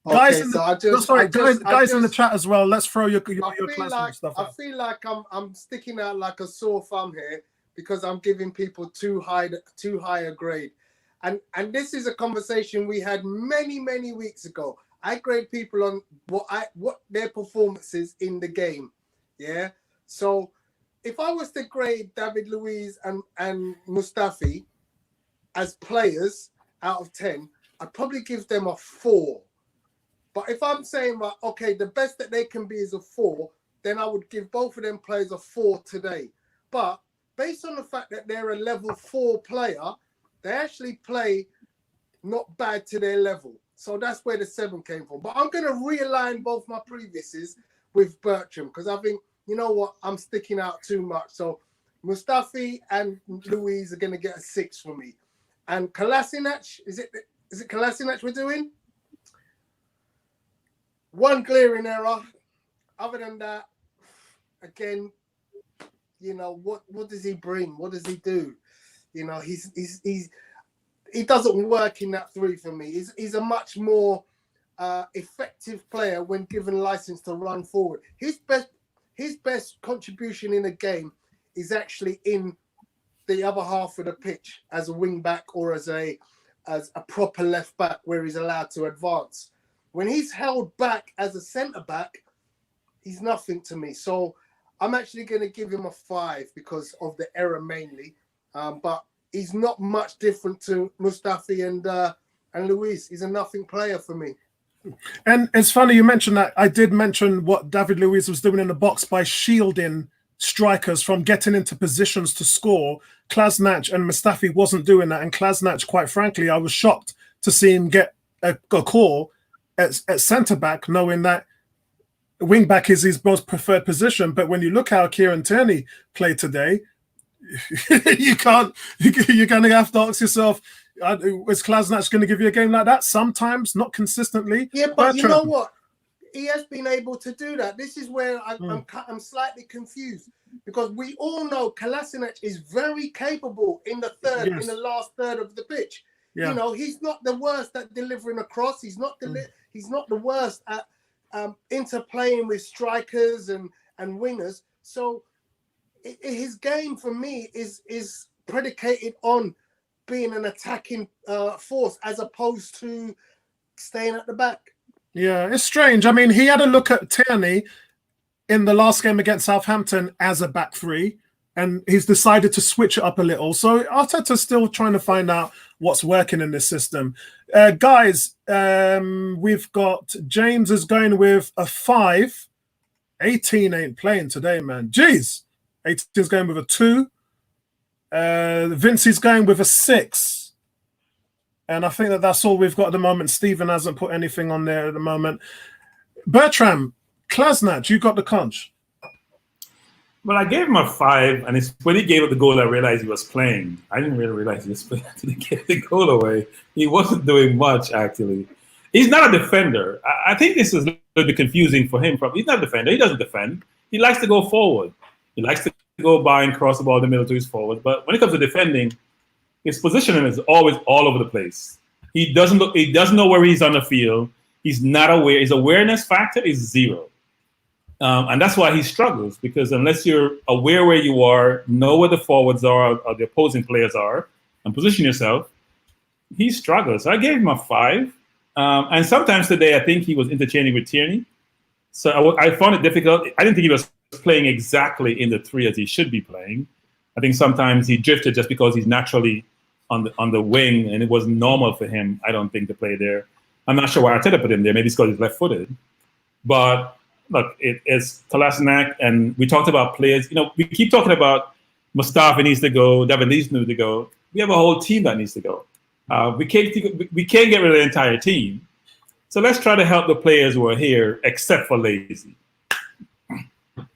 Guys, in the chat as well. Let's throw your Klasnach stuff out. I feel like I'm sticking out like a sore thumb here because I'm giving people too high a grade. And this is a conversation we had many weeks ago. I grade people on what their performances in the game. Yeah. So if I was to grade David Luiz and Mustafi as players out of 10, I'd probably give them a 4. But if I'm saying, well, okay, the best that they can be is a 4, then I would give both of them players a 4 today. But based on the fact that they're a level 4 player, they actually play not bad to their level. So that's where the 7 came from. But I'm going to realign both my previouses with Bertrand because I think, you know what, I'm sticking out too much. So Mustafi and Luiz are going to get a 6 for me. And Kolasinac, is it Kolasinac we're doing? 1 glaring error. Other than that, again, you know, what does he bring? What does he do? You know, he doesn't work in that 3 for me. He's a much more effective player when given license to run forward. His best contribution in a game is actually in the other half of the pitch as a wing back or as a proper left back where he's allowed to advance. When he's held back as a centre back, he's nothing to me. So I'm actually going to give him a 5 because of the error mainly. But he's not much different to Mustafi and Luiz. He's a nothing player for me. And it's funny you mentioned that. I did mention what David Luiz was doing in the box by shielding strikers from getting into positions to score. Klasnach and Mustafi wasn't doing that. And Klasnach, quite frankly, I was shocked to see him get a call at centre-back, knowing that wing-back is his most preferred position. But when you look how Kieran Tierney played today, you're going to have to ask yourself, is Klasnach going to give you a game like that? Sometimes, not consistently. Yeah, but you know what? He has been able to do that. This is where I'm slightly confused because we all know Kolasinac is very capable in the last third of the pitch. Yeah. You know, he's not the worst at delivering a cross. He's not the worst at interplaying with strikers and wingers. So his game for me is predicated on being an attacking force as opposed to staying at the back. Yeah, it's strange. I mean, he had a look at Tierney in the last game against Southampton as a back 3, and he's decided to switch it up a little. So Arteta's still trying to find out what's working in this system. Guys, we've got James is going with a 5. 18 ain't playing today, man. Jeez. 18's going with a 2. Vincey's going with a 6. And I think that's all we've got at the moment. Stephen hasn't put anything on there at the moment. Bertram, Klasnach, you got the conch. Well, I gave him a 5, and it's when he gave up the goal, I realized he was playing. I didn't really realize he was playing until he gave the goal away. He wasn't doing much, actually. He's not a defender. I think this is a little bit confusing for him. He's not a defender. He doesn't defend. He likes to go forward. He likes to go by and cross the ball in the middle to his forward. But when it comes to defending, his positioning is always all over the place. He doesn't know where he's on the field. He's not aware. His awareness factor is 0. And that's why he struggles, because unless you're aware where you are, know where the forwards are or the opposing players are, and position yourself, he struggles. So I gave him a 5. And sometimes today, I think he was interchanging with Tierney. So I found it difficult. I didn't think he was playing exactly in the 3 as he should be playing. I think sometimes he drifted just because he's naturally on the wing, and it wasn't normal for him, I don't think, to play there. I'm not sure why Arteta put him there. Maybe it's because he's left-footed. But look, it's Kolasinac, and we talked about players. You know, we keep talking about Mustafi needs to go, David needs to go. We have a whole team that needs to go. We can't get rid of the entire team. So let's try to help the players who are here, except for Lazy.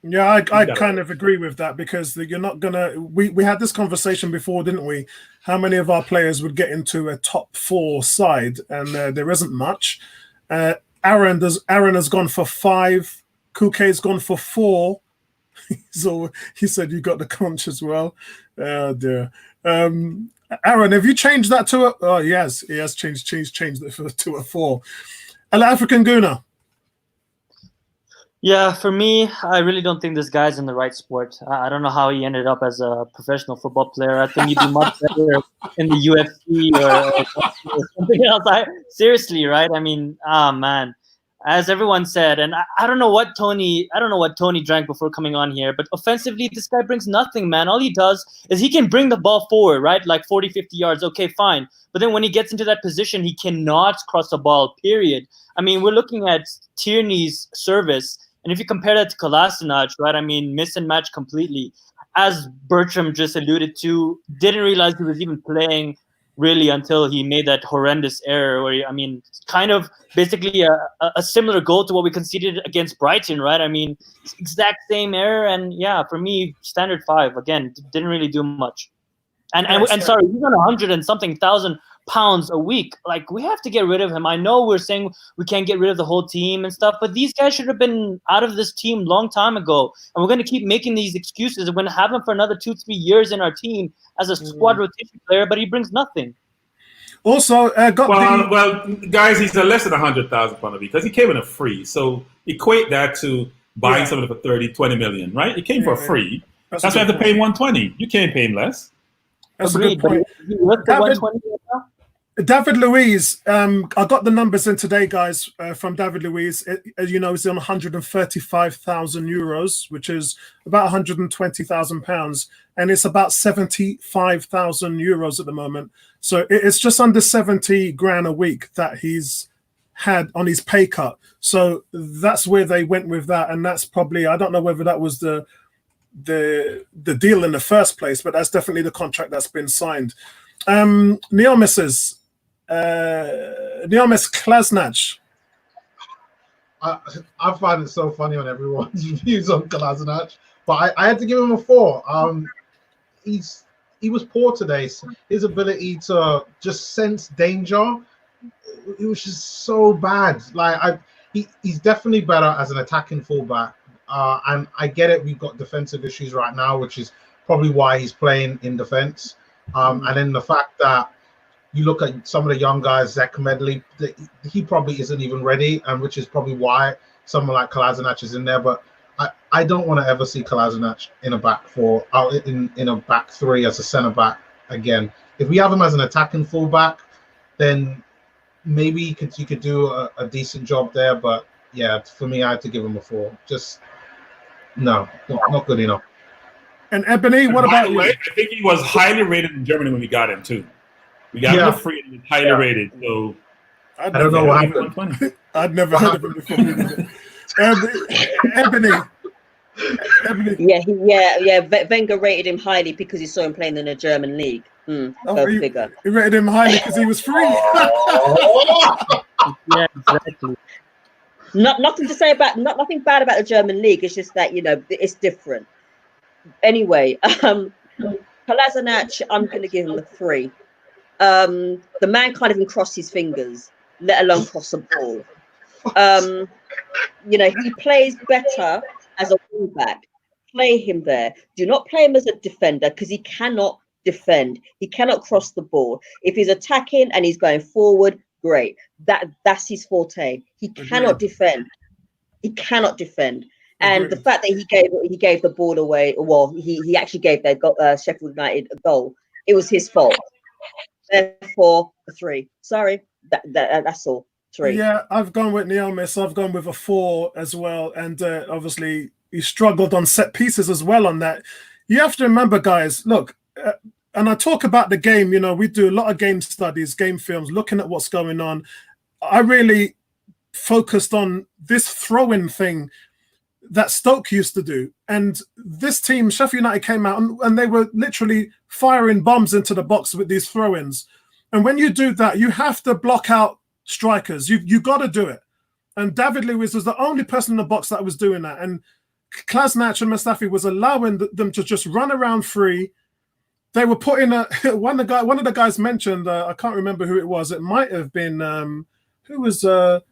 Yeah, I kind of agree with that, because you're not gonna. We had this conversation before, didn't we? How many of our players would get into a top 4 side, and there isn't much. Aaron has gone for 5. Kuke's gone for 4. He said you got the conch as well. Oh dear. Aaron, have you changed that to a? Oh, yes, he has changed it to a 4. African Guna. Yeah, for me, I really don't think this guy's in the right sport. I don't know how he ended up as a professional football player. I think he'd be much better in the UFC or something else. Seriously, right? I mean, man, as everyone said, and I don't know what Tony drank before coming on here, but offensively, this guy brings nothing, man. All he does is he can bring the ball forward, right? Like 40, 50 yards. Okay, fine. But then when he gets into that position, he cannot cross the ball, period. I mean, we're looking at Tierney's service. And if you compare that to Kolasinac, right, I mean, miss and match completely. As Bertram just alluded to, didn't realize he was even playing really until he made that horrendous error where, I mean, kind of basically a similar goal to what we conceded against Brighton, right? I mean, exact same error. And yeah, for me, standard 5, again, didn't really do much. And sorry, he's on 100 and something thousand pounds a week. Like, we have to get rid of him. I know we're saying we can't get rid of the whole team and stuff, but these guys should have been out of this team long time ago. And we're going to keep making these excuses. We're going to have him for another 2-3 years in our team as a squad rotation player, but he brings nothing. Also, well, guys, he's less than 100,000 pounds a week because he came in a free. So equate that to buying somebody for 30, 20 million, right? He came for free. That's why I have to pay him 120. You can't pay him less. That's a good point. David Luiz, I got the numbers in today, guys, from David Luiz. As you know, he's on 135,000 euros, which is about 120,000 pounds, and it's about 75,000 euros at the moment. So it's just under 70 grand a week that he's had on his pay cut. So that's where they went with that, and that's probably, I don't know whether that was the deal in the first place, but that's definitely the contract that's been signed. Neomis Klasnac. I find it so funny on everyone's views on Kolasinac, but I had to give him a 4. He was poor today. His ability to just sense danger, it was just so bad. Like he's definitely better as an attacking fullback. And I get it, we've got defensive issues right now, which is probably why he's playing in defense. And then the fact that you look at some of the young guys, Zach Medley, he probably isn't even ready, and which is probably why someone like Kolasinac is in there. But I don't want to ever see Kolasinac in a back 4, in a back 3 as a centre back again. If we have him as an attacking fullback, then maybe you could do a decent job there. But yeah, for me, I had to give him a 4. Just no, not good enough. And Ebony, what about you? I think he was highly rated in Germany when we got him too. We got him for free and he's highly rated. So I don't know what happened. I'd never heard of him before. Ebony. Yeah. Wenger rated him highly because he saw him playing in the German league. Go figure. He rated him highly because he was free. Yeah, exactly. Nothing bad about the German league. It's just that, you know, it's different. Anyway, Kolasinac, I'm going to give him a 3. The man can't even cross his fingers, let alone cross a ball. You know, he plays better as a wingback. Play him there. Do not play him as a defender because he cannot defend. He cannot cross the ball. If he's attacking and he's going forward, great. That's his forte. He cannot defend. He cannot defend. And the fact that he gave the ball away, well, he actually gave that Sheffield United a goal. It was his fault. Therefore, a 3. Sorry, that's all. 3. Yeah, I've gone with Neomis. I've gone with a 4 as well. And obviously, he struggled on set pieces as well on that. You have to remember, guys, look, and I talk about the game, you know, we do a lot of game studies, game films, looking at what's going on. I really focused on this throw-in thing that Stoke used to do. And this team, Sheffield United, came out and they were literally firing bombs into the box with these throw-ins. And when you do that, you have to block out strikers. You got to do it. And David Luiz was the only person in the box that was doing that. And Klasnac and Mustafi was allowing them to just run around free. They were putting one of the guys mentioned, I can't remember who it was. It might have been it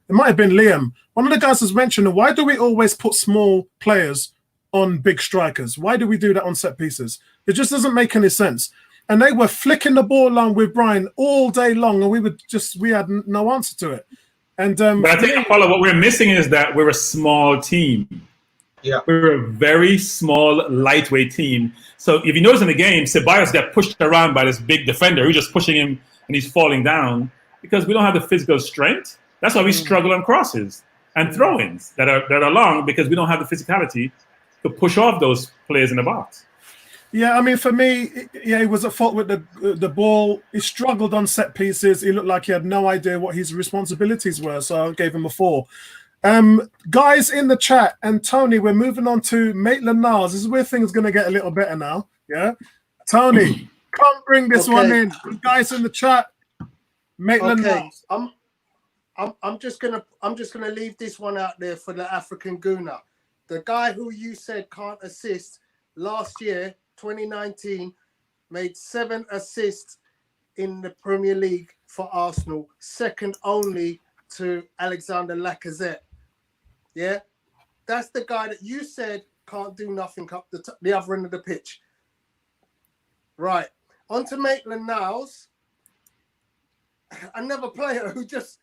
might have been Liam. One of the guys was mentioning, why do we always put small players on big strikers? Why do we do that on set pieces? It just doesn't make any sense. And they were flicking the ball along with Brian all day long, and we had no answer to it. And but I think, Paulo, what we're missing is that we're a small team. Yeah, we're a very small, lightweight team. So if you notice in the game, Ceballos got pushed around by this big defender who's just pushing him, and he's falling down because we don't have the physical strength. That's why we struggle on crosses and throw-ins that are long, because we don't have the physicality to push off those players in the box. Yeah, I mean, for me, he was at fault with the ball. He struggled on set pieces. He looked like he had no idea what his responsibilities were, so I gave him a 4. Guys in the chat, and Tony, we're moving on to Maitland-Niles. This is where things are going to get a little better now. Yeah, Tony, come bring this one in. Guys in the chat, Maitland-Niles. Okay. I'm just gonna leave this one out there for the African Gooner. The guy who you said can't assist last year, 2019, made 7 assists in the Premier League for Arsenal, second only to Alexandre Lacazette. Yeah, that's the guy that you said can't do nothing up the other end of the pitch. Right, on to Maitland-Niles, another player who just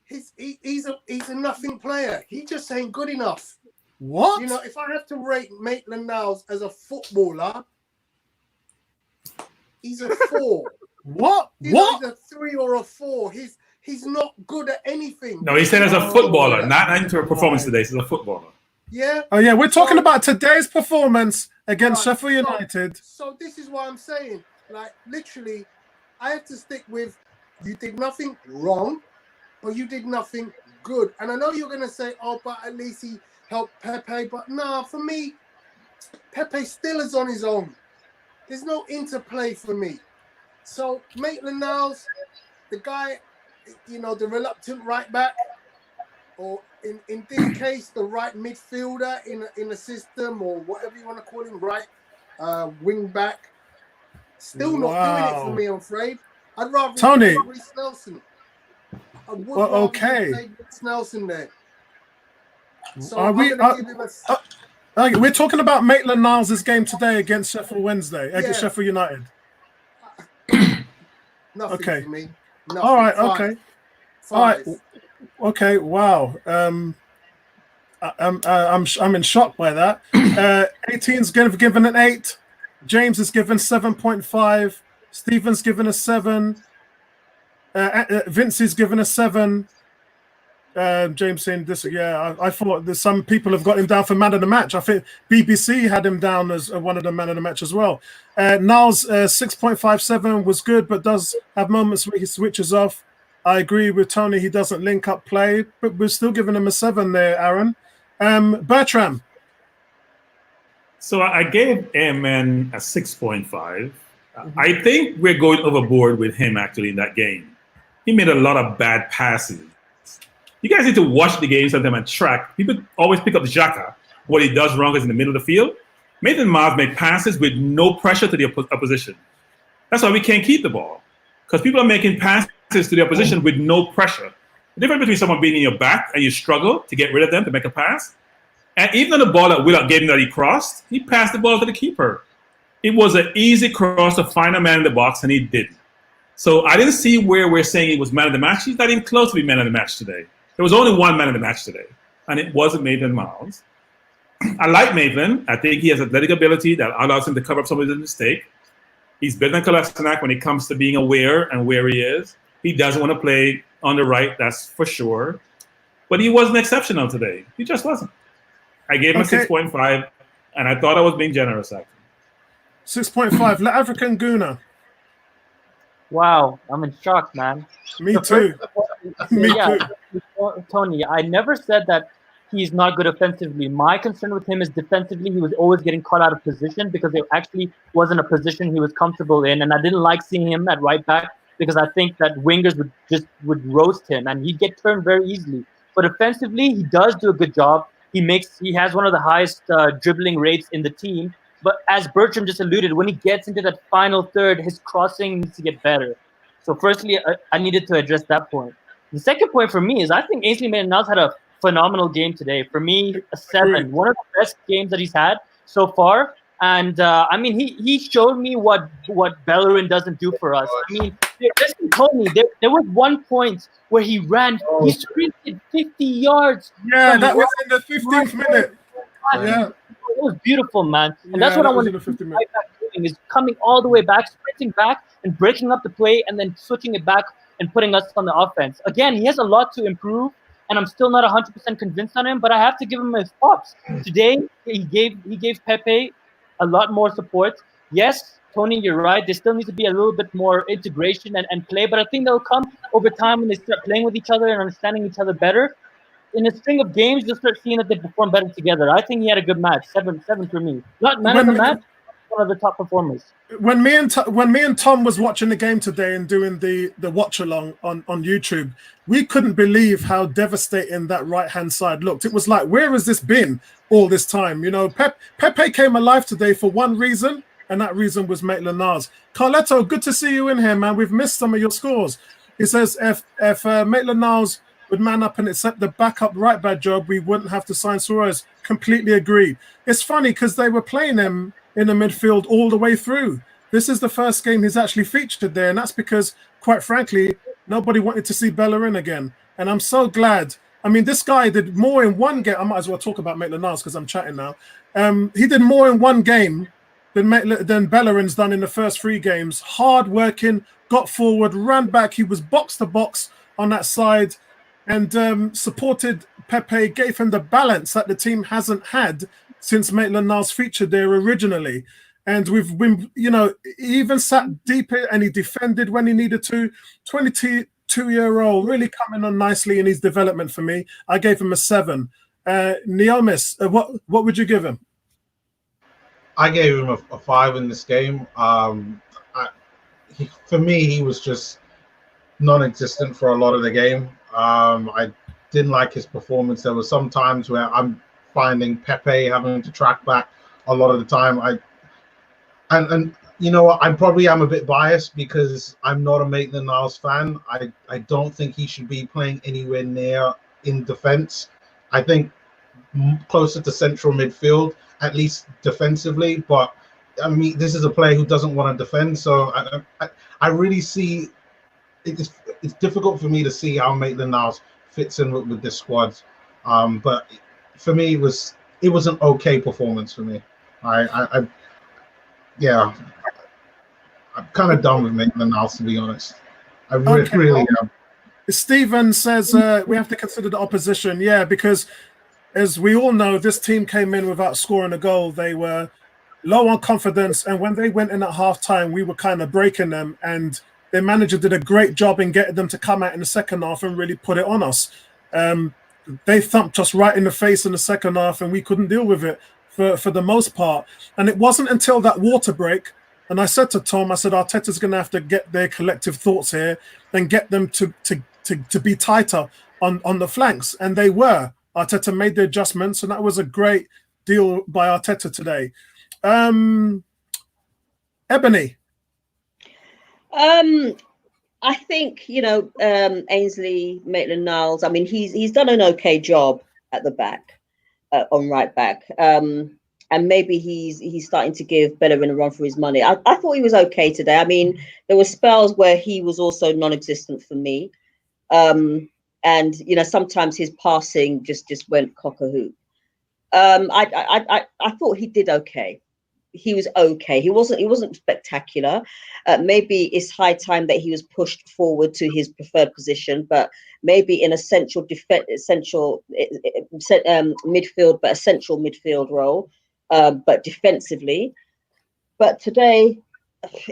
he's a nothing player. He just ain't good enough. What? You know, if I have to rate Maitland-Niles as a footballer, he's a 4. What? He's a 3 or a 4. He's not good at anything. No, he said as a footballer, not into a performance today. He's a footballer. Yeah. Oh yeah, we're talking about today's performance against Sheffield United. So this is what I'm saying. Like, literally, I have to stick with, you did nothing wrong, but you did nothing good. And I know you're gonna say, oh, but at least he helped Pepe. But nah, for me, Pepe still is on his own. There's no interplay for me. So Maitland-Niles, the guy, you know, the reluctant right back, or in this case, the right midfielder in a system, or whatever you want to call him, right wing back, still not doing it for me, I'm afraid. I'd rather Tony. Reese Nelson. I would okay. Reese Nelson there. So Are we? We're talking about Maitland-Niles' game today against Sheffield Sheffield United. Nothing Okay. for me. Nothing. All right. 5. Okay. 5. All right. Okay. Wow. I'm in shock by that. 18's given an 8. James is given 7.5. Stephen's given a 7. Vince is given a 7. James saying this. Yeah, I thought that some people have got him down for man of the match. I think BBC had him down as one of the man of the match as well. Niles 6.57 was good, but does have moments where he switches off. I agree with Tony. He doesn't link up play, but we're still giving him a 7 there, Aaron. Bertram. So I gave Amen a 6.5. I think we're going overboard with him actually in that game. He made a lot of bad passes. You guys need to watch the game sometime and track. People always pick up Xhaka. What he does wrong is in the middle of the field. Maitland-Niles make passes with no pressure to the opposition. That's why we can't keep the ball, because people are making passes to the opposition with no pressure. The difference between someone being in your back and you struggle to get rid of them to make a pass, and even on the ball that Willard gave him that he crossed, he passed the ball to the keeper. It was an easy cross to find a man in the box, and he didn't. So I didn't see where we're saying he was man of the match. He's not even close to be man of the match today. There was only one man of the match today, and it wasn't Maitland-Niles. I like Maitland. I think he has athletic ability that allows him to cover up some of his mistake. He's better than Kolasinac when it comes to being aware and where he is. He doesn't want to play on the right, that's for sure. But he wasn't exceptional today. He just wasn't. I gave him a 6.5, and I thought I was being generous, actually. 6.5. La African Guna. Wow, I'm in shock, man. Me too. Me too. Tony, I never said that he's not good offensively. My concern with him is defensively, he was always getting caught out of position because it actually wasn't a position he was comfortable in. And I didn't like seeing him at right back because I think that wingers would roast him and he'd get turned very easily. But offensively, he does do a good job. He has one of the highest dribbling rates in the team. But as Bertram just alluded, when he gets into that final third, his crossing needs to get better. So firstly, I needed to address that point. The second point for me is I think Ainsley Maitland-Niles had a phenomenal game today. For me, a 7. One of the best games that he's had so far. And I mean, he showed me what Bellerin doesn't do for us. I mean, listen, Tony, there was one point where he sprinted 50 yards. Yeah, that was in the 15th minute. Yeah. It was beautiful, man. And that's what I want to do right back doing, is coming all the way back, sprinting back, and breaking up the play, and then switching it back and putting us on the offense. Again, he has a lot to improve, and I'm still not 100% convinced on him, but I have to give him his props. Today, he gave Pepe a lot more support. Yes, Tony, you're right. There still needs to be a little bit more integration and play, but I think that'll come over time when they start playing with each other and understanding each other better. In a string of games, you'll start seeing that they perform better together. I think he had a good match. 7 for me. Not man of the match, one of the top performers. When me and Tom was watching the game today and doing the watch along on YouTube, we couldn't believe how devastating that right hand side looked. It was like, where has this been all this time? You know, Pepe came alive today for one reason, and that reason was Maitland-Niles. Carletto, good to see you in here, man. We've missed some of your scores. He says if Maitland-Niles would man up and accept the backup right back job, we wouldn't have to sign Suarez. Completely agree. It's funny because they were playing him in the midfield all the way through. This is the first game he's actually featured there, and that's because, quite frankly, nobody wanted to see Bellerin again. And I'm so glad. I mean, this guy did more in one game. I might as well talk about Maitland-Niles because I'm chatting now. He did more in one game than Bellerin's done in the first 3 games. Hard working, got forward, ran back. He was box to box on that side, and supported Pepe, gave him the balance that the team hasn't had since Maitland-Niles featured there originally. And we've been, you know, he even sat deeper and he defended when he needed to. 22-year-old, really coming on nicely in his development for me. I gave him a 7. Neomis, what would you give him? I gave him a 5 in this game. For me, he was just non-existent for a lot of the game. I didn't like his performance. There were some times where I'm finding Pepe having to track back a lot of the time. And you know what? I probably am a bit biased because I'm not a Maitland-Niles fan. I don't think he should be playing anywhere near in defense. I think closer to central midfield, at least defensively. But I mean, this is a player who doesn't want to defend. So I really see it's difficult for me to see how Maitland-Niles fits in with this squad. But for me, it was an okay performance for me. I'm kind of done with Maitland-Niles, to be honest. I really am. Stephen says we have to consider the opposition. Yeah, because as we all know, this team came in without scoring a goal. They were low on confidence, and when they went in at halftime, we were kind of breaking them, and their manager did a great job in getting them to come out in the second half and really put it on us. They thumped us right in the face in the second half, and we couldn't deal with it for the most part. And it wasn't until that water break, and I said to Tom, I said, Arteta's going to have to get their collective thoughts here and get them to be tighter on the flanks. And they were. Arteta made the adjustments, and that was a great deal by Arteta today. Ebony. I think, you know, Ainsley Maitland-Niles, I mean, he's done an okay job at the back, on right back. And maybe he's starting to give Bellerin a run for his money. I thought he was okay today. I mean, there were spells where he was also non-existent for me. And, you know, sometimes his passing just went cock-a-hoop. I thought he did okay. He was okay. He wasn't spectacular. Maybe it's high time that he was pushed forward to his preferred position, but maybe in a central midfield, but a central midfield role, but defensively. But today,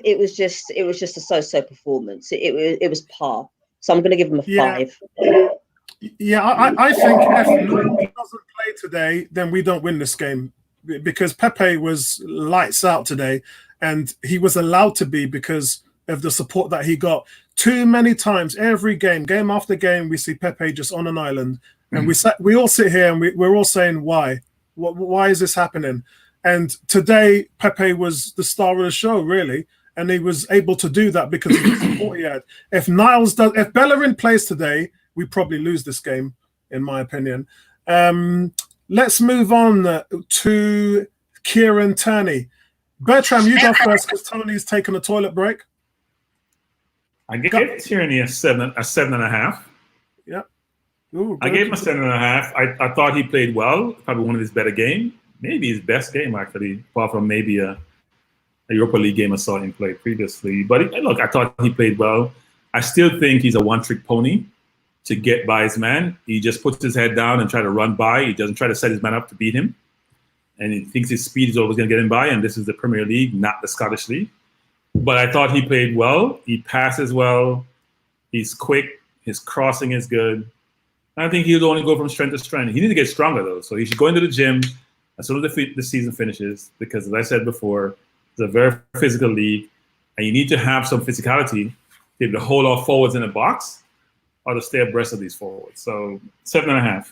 it was just a so-so performance. It was par. So I'm going to give him a 5. Yeah, I think if he doesn't play today, then we don't win this game. Because Pepe was lights out today, and he was allowed to be because of the support that he got. Too many times, every game after game, we see Pepe just on an island, and we all sit here and we're all saying, why is this happening? And today, Pepe was the star of the show, really, and he was able to do that because of the support he had. If Bellerin plays today, we probably lose this game. in my opinion. Let's move on to Kieran Tierney. Bertram, you go first because Tony's taking a toilet break. I gave Tierney a 7.5. Yeah. Ooh, I gave him a 7.5. I thought he played well. Probably one of his better games. Maybe his best game, actually, apart from maybe a Europa League game I saw him play previously. But look, I thought he played well. I still think he's a one-trick pony to get by his man. He just puts his head down and try to run by. He doesn't try to set his man up to beat him. And he thinks his speed is always going to get him by. And this is the Premier League, not the Scottish League. But I thought he played well. He passes well. He's quick. His crossing is good. I think he'll only go from strength to strength. He needs to get stronger, though. So he should go into the gym as soon as the season finishes. Because, as I said before, it's a very physical league. And you need to have some physicality to be able to hold off forwards in the box or to stay abreast of these forwards. So 7.5.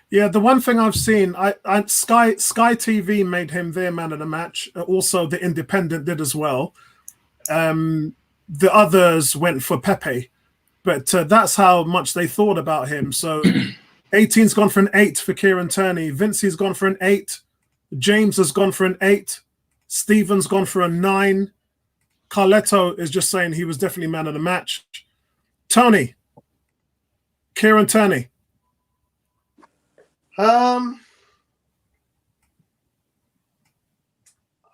Yeah, the one thing I've seen, Sky TV made him their man of the match. Also, the Independent did as well. The others went for Pepe, but that's how much they thought about him. So 18's gone for an 8 for Kieran Tierney. Vincey's gone for an 8. James has gone for an 8. Stephen's gone for a 9. Carletto is just saying he was definitely man of the match. Tony, Kieran Tierney. I'm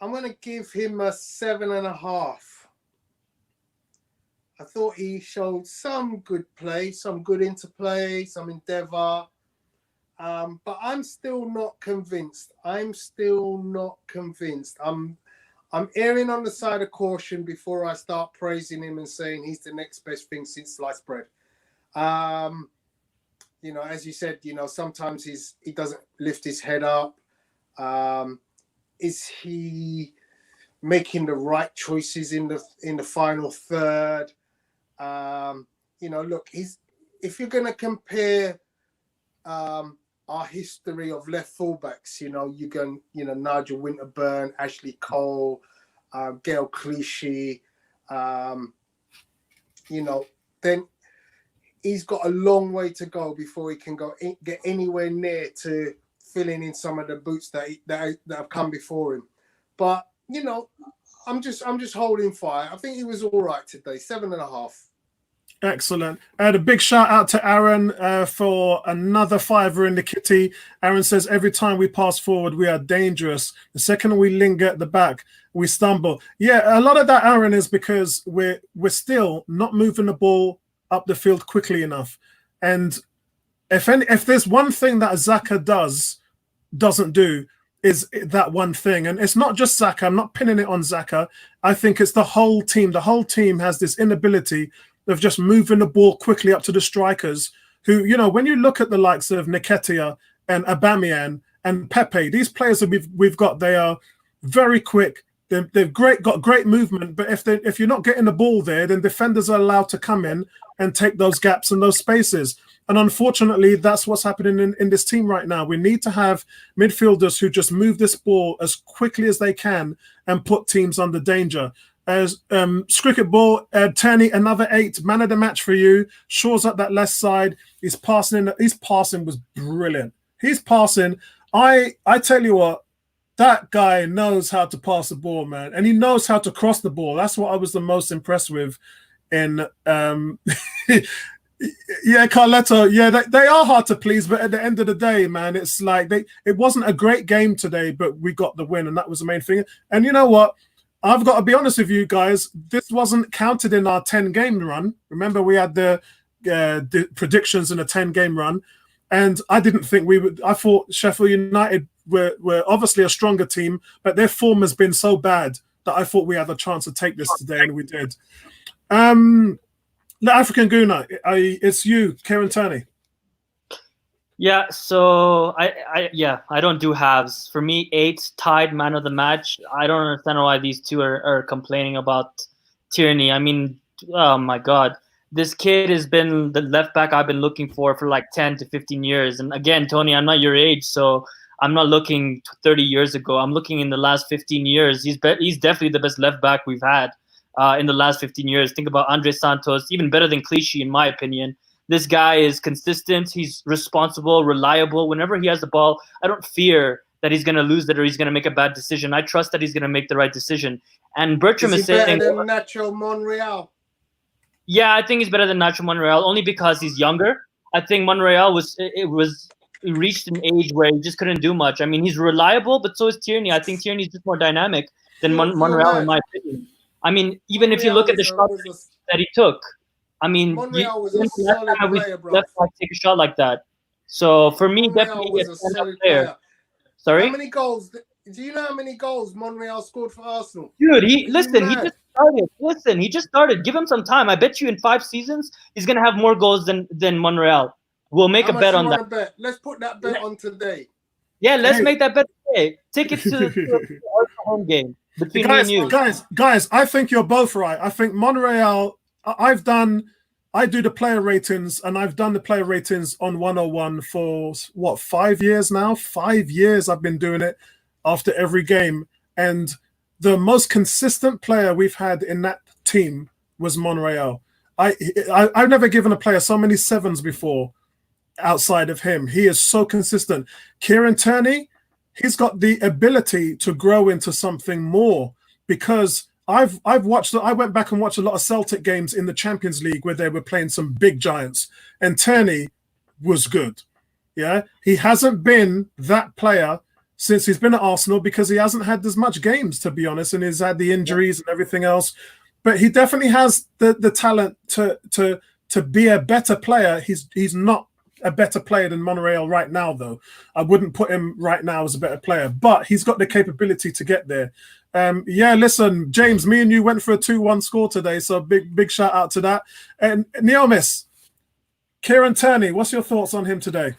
going to give him a 7.5. I thought he showed some good play, some good interplay, some endeavour. But I'm still not convinced. I'm erring on the side of caution before I start praising him and saying he's the next best thing since sliced bread. You know, as you said, you know, sometimes he doesn't lift his head up. Is he making the right choices in the final third? You know, look, if you're going to compare our history of left fullbacks, you know, Nigel Winterburn, Ashley Cole, Gail Clichy, you know, then he's got a long way to go before he can get anywhere near to filling in some of the boots that have come before him. But you know, I'm just holding fire. I think he was all right today. 7.5. Excellent. A big shout out to Aaron for another $5 in the kitty. Aaron says, every time we pass forward, we are dangerous. The second we linger at the back, we stumble. Yeah, a lot of that, Aaron, is because we're still not moving the ball up the field quickly enough. And if there's one thing that Xhaka doesn't do, is that one thing. And it's not just Xhaka. I'm not pinning it on Xhaka. I think it's the whole team. The whole team has this inability of just moving the ball quickly up to the strikers who, you know, when you look at the likes of Nketiah and Aubameyang and Pepe, these players that we've got, they are very quick. They've got great movement, but if you're not getting the ball there, then defenders are allowed to come in and take those gaps and those spaces. And unfortunately, that's what's happening in this team right now. We need to have midfielders who just move this ball as quickly as they can and put teams under danger. As Cricket Ball, Tierney, another 8, man of the match for you. Shaw's at that left side. His passing was brilliant. His passing, I tell you what, that guy knows how to pass the ball, man, and he knows how to cross the ball. That's what I was the most impressed with. In yeah, Carletto, yeah, they are hard to please, but at the end of the day, man, it's like it wasn't a great game today, but we got the win, and that was the main thing. And you know what? I've got to be honest with you guys. This wasn't counted in our 10-game run. Remember, we had the predictions in a 10-game run, and I didn't think we would. I thought Sheffield United were obviously a stronger team, but their form has been so bad that I thought we had a chance to take this today, and we did. The African Gooner, it's you, Kieran Tierney. Yeah, so I don't do halves. For me, 8 tied man of the match. I don't understand why these two are complaining about Tierney. I mean, oh my God. This kid has been the left back I've been looking for like 10 to 15 years. And again, Tony, I'm not your age, so I'm not looking 30 years ago. I'm looking in the last 15 years. He's definitely the best left back we've had in the last 15 years. Think about Andre Santos, even better than Clichy, in my opinion. This guy is consistent. He's responsible, reliable. Whenever he has the ball, I don't fear that he's going to lose it or he's going to make a bad decision. I trust that he's going to make the right decision. And Bertram is saying, better than Nacho Monreal? Yeah, I think he's better than Nacho Monreal only because he's younger. I think Monreal he reached an age where he just couldn't do much. I mean, he's reliable, but so is Tierney. I think Tierney's just more dynamic than Monreal, in my opinion. I mean, even Monreal if you look at the shots that he took, I mean, Monreal was a solid player, bro. Left back take a shot like that. So for me, Monreal definitely was a solid player. Sorry? How many goals? Do you know how many goals Monreal scored for Arsenal? Dude, he just started. He just started. Give him some time. I bet you in 5 seasons he's gonna have more goals than Monreal. We'll make a bet on that. Bet? Let's put that bet on today. Yeah, let's make that bet today. Tickets to the home game between me and you. Guys, I think you're both right. I think Monreal. I do the player ratings, and I've done the player ratings on 101 for 5 years now. 5 years I've been doing it after every game, and the most consistent player we've had in that team was Monreal. I've never given a player so many 7s before outside of him. He is so consistent. Kieran Tierney, he's got the ability to grow into something more, because I went back and watched a lot of Celtic games in the Champions League where they were playing some big giants, and Tierney was good. Yeah, he hasn't been that player since he's been at Arsenal because he hasn't had as much games, to be honest, and he's had the injuries and everything else. But he definitely has the talent to be a better player. He's not a better player than Monreal right now, though. I wouldn't put him right now as a better player, but he's got the capability to get there. Yeah, listen, James, me and you went for a 2-1 score today, so big shout out to that. And Neomis, Kieran Tierney, what's your thoughts on him today?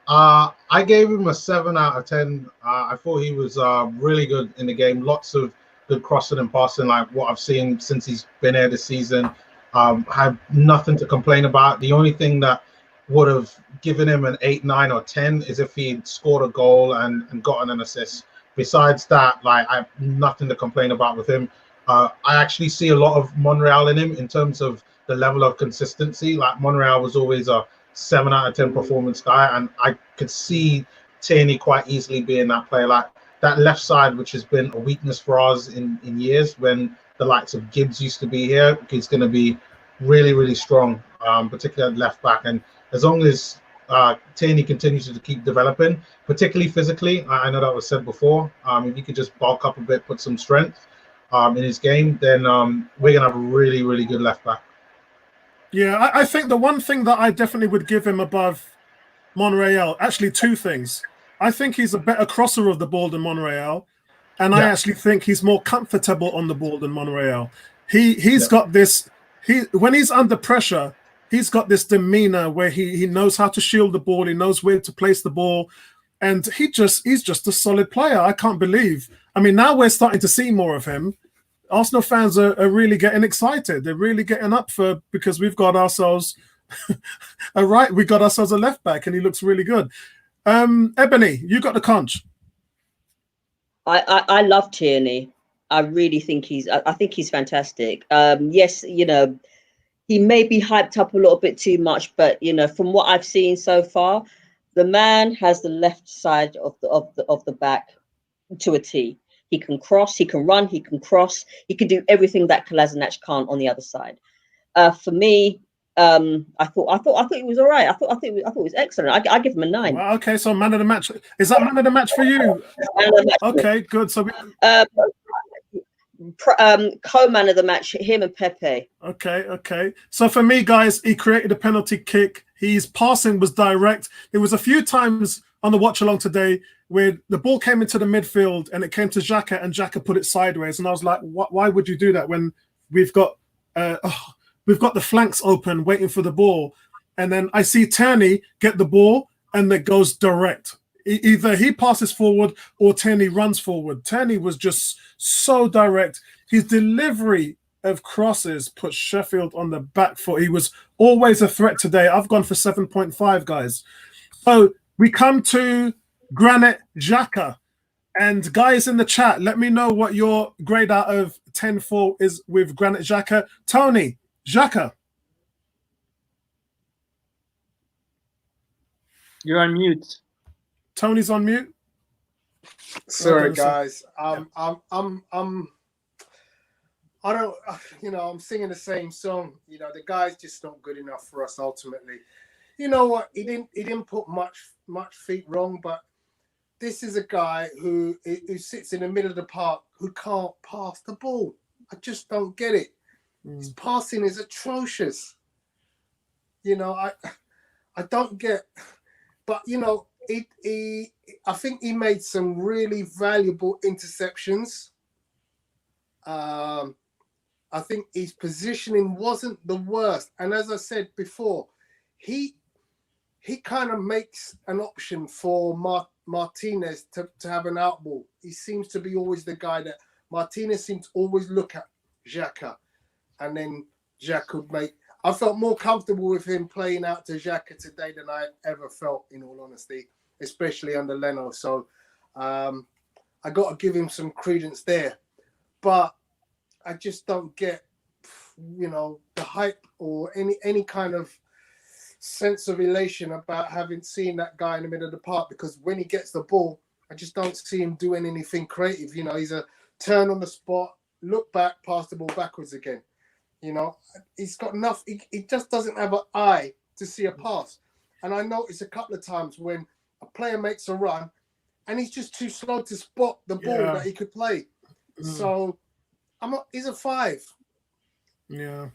I gave him a 7 out of 10. I thought he was really good in the game. Lots of good crossing and passing, like what I've seen since he's been here this season. Have nothing to complain about. The only thing that would have given him an 8, 9, or 10 is if he'd scored a goal and gotten an assist. Besides that, like, I have nothing to complain about with him. I actually see a lot of Monreal in him in terms of the level of consistency. Like, Monreal was always a 7 out of 10 performance guy, and I could see Tierney quite easily being that player. Like, that left side, which has been a weakness for us in years when the likes of Gibbs used to be here, he's going to be really, really strong, particularly at left back. And as long as Tierney continues to keep developing, particularly physically, I know that was said before, if he could just bulk up a bit, put some strength in his game, then we're going to have a really, really good left back. Yeah, I think the one thing that I definitely would give him above Monreal, actually 2 things. I think he's a better crosser of the ball than Monreal, and I actually think he's more comfortable on the ball than Monreal. He's got this, when he's under pressure, he's got this demeanor where he knows how to shield the ball, he knows where to place the ball, and he's just a solid player. I can't believe. I mean, now we're starting to see more of him. Arsenal fans are really getting excited. They're really getting up because we've got ourselves a left back, and he looks really good. Ebony, you got the conch. I love Tierney. I really think I think he's fantastic. Yes, he may be hyped up a little bit too much, but from what I've seen so far, the man has the left side of the back to a T. He can cross, he can run, he can cross, he can do everything that Kolasinac can't on the other side. For me, I thought he was all right. I thought it was excellent. I give him a 9. Well, okay, so man of the match. Is that man of the match for you? Okay, good. So co-man of the match, him and Pepe. Okay. So for me, guys, he created a penalty kick. His passing was direct. There was a few times on the watch along today where the ball came into the midfield and it came to Xhaka and Xhaka put it sideways, and I was like, why would you do that when we've got the flanks open waiting for the ball? And then I see Tierney get the ball and it goes direct. Either he passes forward or Tierney runs forward. Tierney was just so direct. His delivery of crosses put Sheffield on the back foot. He was always a threat today. I've gone for 7.5, guys. So we come to Granite Xhaka. And guys in the chat, let me know what your grade out of 10 for is with Granite Xhaka. Tony, Xhaka. You're on mute. Tony's on mute. Sorry, Okay, so- guys. I don't. I'm singing the same song. The guy's just not good enough for us ultimately. You know what? He didn't put much feet wrong, but this is a guy who sits in the middle of the park who can't pass the ball. I just don't get it. His passing is atrocious. I don't get. But I think he made some really valuable interceptions. I think his positioning wasn't the worst, and as I said before, he kind of makes an option for Martinez to have an out ball. He seems to be always the guy that Martinez seems to always look at Xhaka, and then Xhaka would make. I felt more comfortable with him playing out to Xhaka today than I ever felt, in all honesty, especially under Leno. So I got to give him some credence there, but I just don't get, the hype or any kind of sense of elation about having seen that guy in the middle of the park, because when he gets the ball, I just don't see him doing anything creative. He's a turn on the spot, look back, pass the ball backwards again. He's got enough. He just doesn't have an eye to see a pass. And I noticed a couple of times when a player makes a run and he's just too slow to spot the ball that he could play. So he's a 5. Yeah.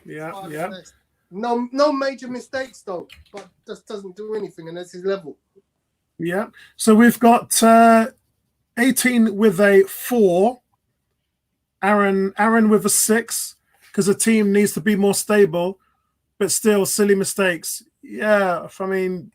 No major mistakes though, but just doesn't do anything, and that's his level. Yeah. So we've got 18 with a 4. Aaron with a 6, because the team needs to be more stable, but still silly mistakes. Yeah, I mean,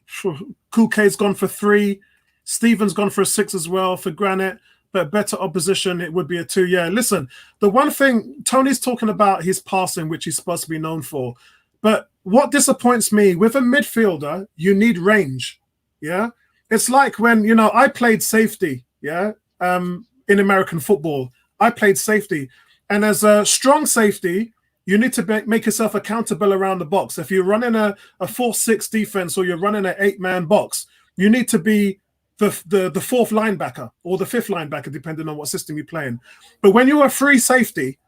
Kuke's gone for 3. Stephen's gone for a 6 as well for Granite, but better opposition, it would be a 2. Yeah, listen, the one thing, Tony's talking about his passing, which he's supposed to be known for, but what disappoints me, with a midfielder, you need range, yeah? It's like when, I played safety, yeah, in American football. I played safety. And as a strong safety, you need to make yourself accountable around the box. If you're running a 4-6 defense or you're running an 8-man box, you need to be the 4th linebacker or the 5th linebacker, depending on what system you're playing. But when you're a free safety,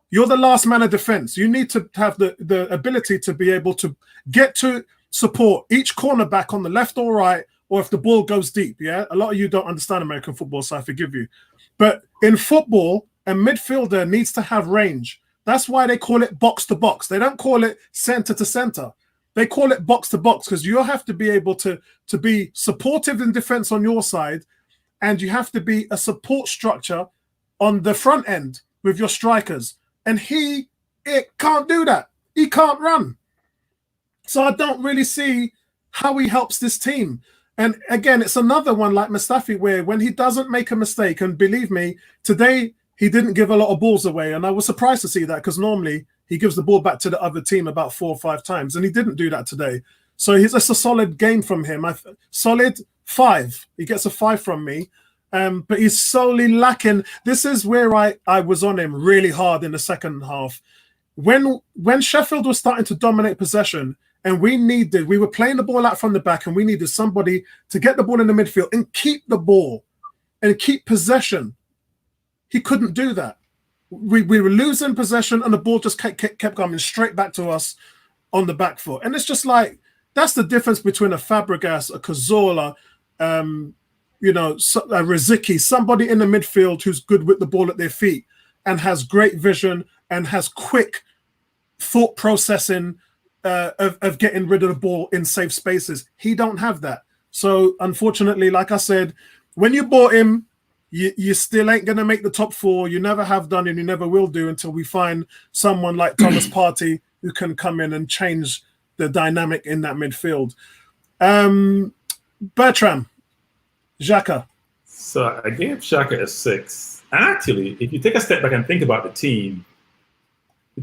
you're the last man of defense. You need to have the ability to be able to get to support each cornerback on the left or right, or if the ball goes deep, yeah? A lot of you don't understand American football, so I forgive you. But in football, a midfielder needs to have range. That's why they call it box to box. They don't call it center to center. They call it box to box because you have to be able to be supportive in defense on your side, and you have to be a support structure on the front end with your strikers. And he can't do that. He can't run. So I don't really see how he helps this team. And again, it's another one like Mustafi, where when he doesn't make a mistake, and believe me, today he didn't give a lot of balls away, and I was surprised to see that, because normally he gives the ball back to the other team about 4 or 5 times, and he didn't do that today. So it's a solid game from him. Solid 5. He gets a 5 from me, but he's solely lacking. This is where I was on him really hard in the second half. When Sheffield was starting to dominate possession, and we were playing the ball out from the back, and we needed somebody to get the ball in the midfield and keep the ball and keep possession. He couldn't do that. We were losing possession, and the ball just kept coming straight back to us on the back foot. And it's just like, that's the difference between a Fabregas, a Cazorla, a Rosicky, somebody in the midfield who's good with the ball at their feet and has great vision and has quick thought processing of getting rid of the ball in safe spaces. He don't have that. So unfortunately, like I said, when you bought him, you still ain't going to make the top 4. You never have done, and you never will do until we find someone like Thomas Partey who can come in and change the dynamic in that midfield. Bertram, Xhaka. So I gave Xhaka a 6. And actually, if you take a step back and think about the team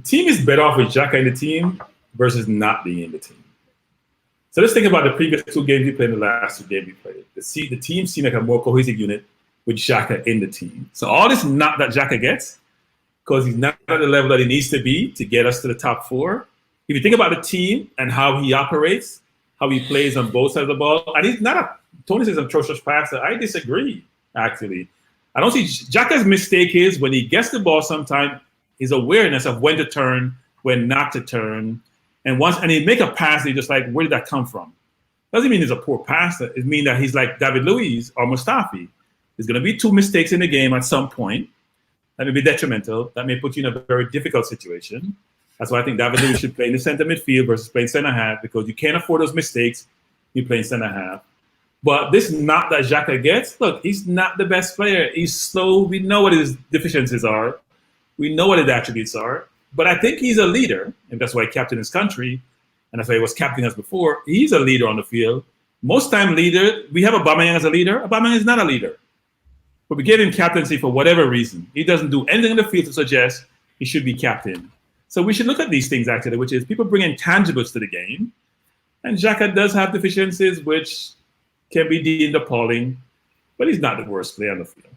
is better off with Xhaka in the team versus not being in the team. So let's think about the previous 2 games we played and the last 2 games we played. The team seemed like a more cohesive unit with Xhaka in the team. So all this not that Xhaka gets, because he's not at the level that he needs to be to get us to the top 4. If you think about the team and how he operates, how he plays on both sides of the ball, and he's not Tony says atrocious passer. I disagree, actually. I don't see Xhaka's mistake is when he gets the ball sometime, his awareness of when to turn, when not to turn. And he make a pass, he's just like, where did that come from? Doesn't mean he's a poor passer. It means that he's like David Luiz or Mustafi. There's going to be 2 mistakes in the game at some point. That may be detrimental. That may put you in a very difficult situation. That's why I think David Luiz should play in the center midfield versus playing center half, because you can't afford those mistakes. You play in center half. But this knock that Xhaka gets, look, he's not the best player. He's slow. We know what his deficiencies are. We know what his attributes are. But I think he's a leader, and that's why he captained his country, and that's why he was captaining us before. He's a leader on the field. Most time leader, we have Aubameyang as a leader. Aubameyang is not a leader. But we gave him captaincy for whatever reason. He doesn't do anything in the field to suggest he should be captain. So we should look at these things, actually, which is people bring intangibles to the game. And Xhaka does have deficiencies, which can be deemed appalling, but he's not the worst player on the field.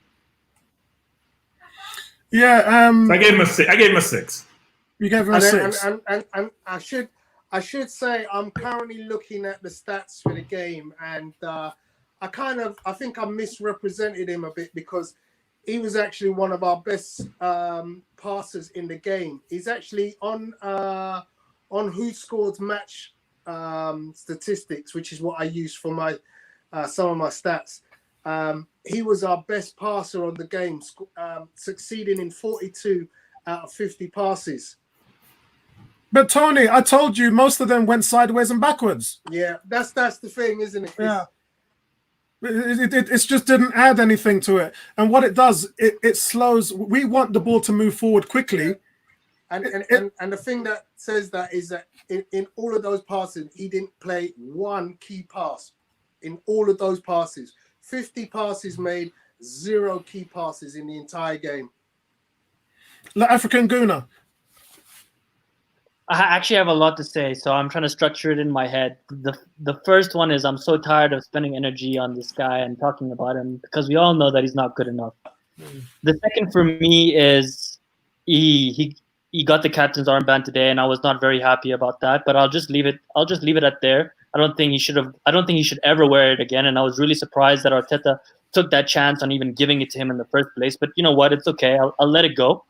Yeah, so I gave him a 6. You gave him a 6. And I should say I'm currently looking at the stats for the game, and I think I misrepresented him a bit, because he was actually one of our best passers in the game. He's actually on Who Scored Match statistics, which is what I use for my some of my stats. He was our best passer on the game, succeeding in 42 out of 50 passes. But Tony, I told you most of them went sideways and backwards. Yeah, that's the thing, isn't it? Yeah. It just didn't add anything to it. And what it does, it slows. We want the ball to move forward quickly. And the thing that says that is that in all of those passes, he didn't play one key pass. In all of those passes, 50 passes made, 0 key passes in the entire game. La African Guna. I actually have a lot to say, so I'm trying to structure it in my head. The first one is I'm so tired of spending energy on this guy and talking about him, because we all know that he's not good enough. The second for me is he got the captain's armband today, and I was not very happy about that. But I'll just leave it at there. I don't think he should ever wear it again. And I was really surprised that Arteta took that chance on even giving it to him in the first place. But you know what? It's okay. I'll let it go.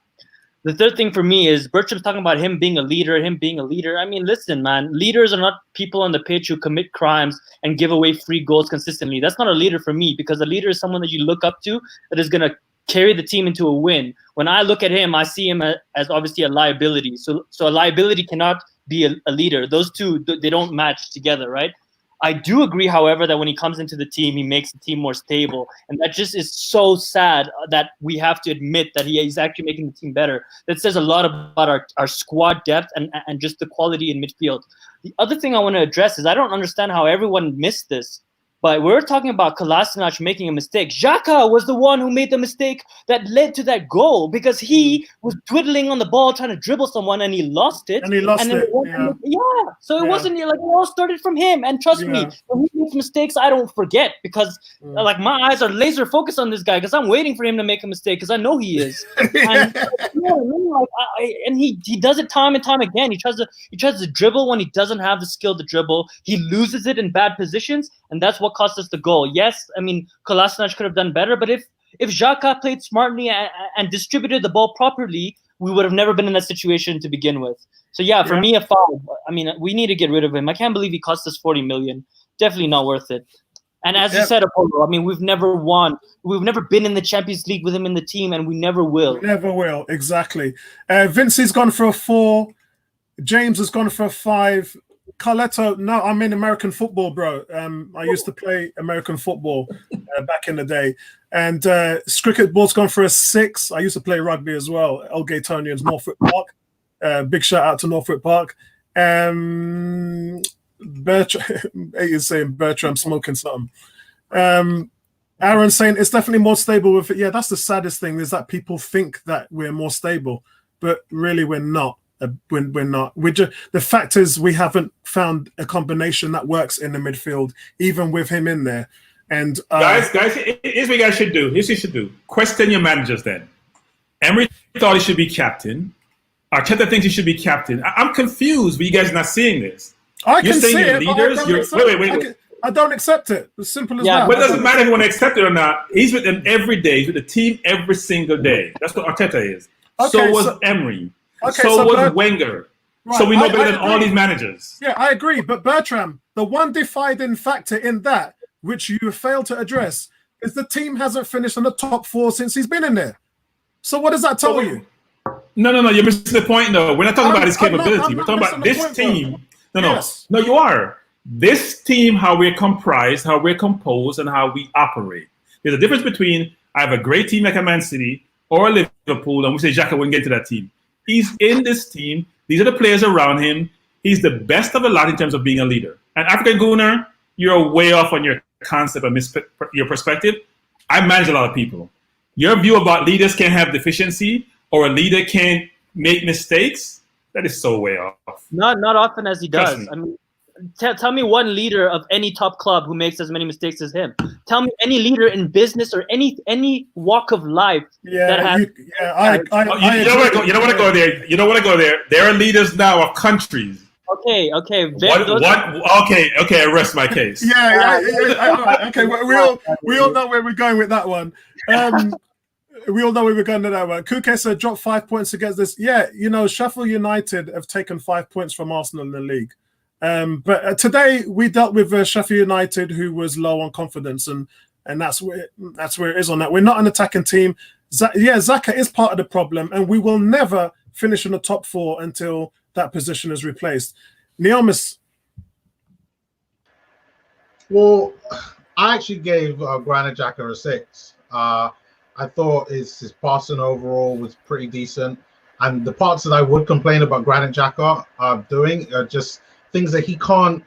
The third thing for me is Bertram's talking about him being a leader. I mean, listen, man, leaders are not people on the pitch who commit crimes and give away free goals consistently. That's not a leader for me, because a leader is someone that you look up to that is going to carry the team into a win. When I look at him, I see him as obviously a liability. So a liability cannot be a leader. Those two, they don't match together, right? I do agree, however, that when he comes into the team, he makes the team more stable. And that just is so sad that we have to admit that he's actually making the team better. That says a lot about our squad depth and just the quality in midfield. The other thing I want to address is I don't understand how everyone missed this. But we're talking about Kolasinac making a mistake. Xhaka was the one who made the mistake that led to that goal, because he was twiddling on the ball trying to dribble someone and he lost it. So it wasn't like it all started from him. And trust me, when he makes mistakes, I don't forget, because like my eyes are laser focused on this guy, because I'm waiting for him to make a mistake, because I know he is. And he does it time and time again. He tries to dribble when he doesn't have the skill to dribble. He loses it in bad positions, and that's what cost us the goal. Yes, I mean, Kolasinac could have done better, but if Xhaka played smartly and distributed the ball properly, we would have never been in that situation to begin with. So for me, a foul. I mean, we need to get rid of him. I can't believe he cost us 40 million. Definitely not worth it. And as you said, Apollo, I mean, we've never won. We've never been in the Champions League with him in the team, and we never will. Never will, exactly. Vincey's gone for a 4. James has gone for a 5. Carletto, no, I'm in American football, bro. I used to play American football back in the day. And Cricket Ball's gone for a 6. I used to play rugby as well. El Gatonians, Norfolk Park. Big shout out to Norfolk Park. Bertram, he's saying Bertram smoking something. Aaron saying it's definitely more stable with it. Yeah, that's the saddest thing, is that people think that we're more stable, but really we're not. We're not. The fact is, we haven't found a combination that works in the midfield, even with him in there. And guys, here's what you guys should do. Here's what you should do. Question your managers then. Emery thought he should be captain. Arteta thinks he should be captain. I'm confused, but you guys are not seeing this. You're saying you're leaders. I don't accept it. As simple as Yeah, that. But it doesn't matter if you want to accept it or not. He's with them every day. He's with the team every single day. That's what Arteta is. Okay, so was so- Emery. Okay, so so was Wenger. Right, So we know I better than all agree. these managers. Yeah, I agree. But Bertram, the one defining factor in that, which you failed to address, is the team hasn't finished in the top 4 since he's been in there. So what does that tell you? No. You're missing the point, though. We're not talking about his capability. I'm We're not talking about missing the this point, team. though. No. Yes. No, you are. This team, how we're comprised, how we're composed, and how we operate. There's a difference between I have a great team like a Man City or a Liverpool, and we say Xhaka wouldn't get to that team. He's in this team. These are the players around him. He's the best of a lot in terms of being a leader. And African Gooner, you're way off on your concept and your perspective. I manage a lot of people. Your view about leaders can't have deficiency or a leader can't make mistakes, that is so way off. Not often as he Trust does. me. I mean, tell me one leader of any top club who makes as many mistakes as him. Tell me any leader in business or any walk of life. that has, You don't want to go there. You don't want to go there. There are leaders now of countries. Okay. Okay, I rest my case. Yeah. All right, okay, we all know where we're going with that one. We all know where we're going with that one. Kuke said drop 5 points against this. Yeah, Sheffield United have taken 5 points from Arsenal in the league. But today we dealt with Sheffield United, who was low on confidence, and that's where it is on that. We're not an attacking team. Xhaka is part of the problem, and we will never finish in the top 4 until that position is replaced. Neomis. Well, I actually gave Granite Xhaka a 6. I thought his passing overall was pretty decent, and the parts that I would complain about Granite Xhaka doing are just things that he can't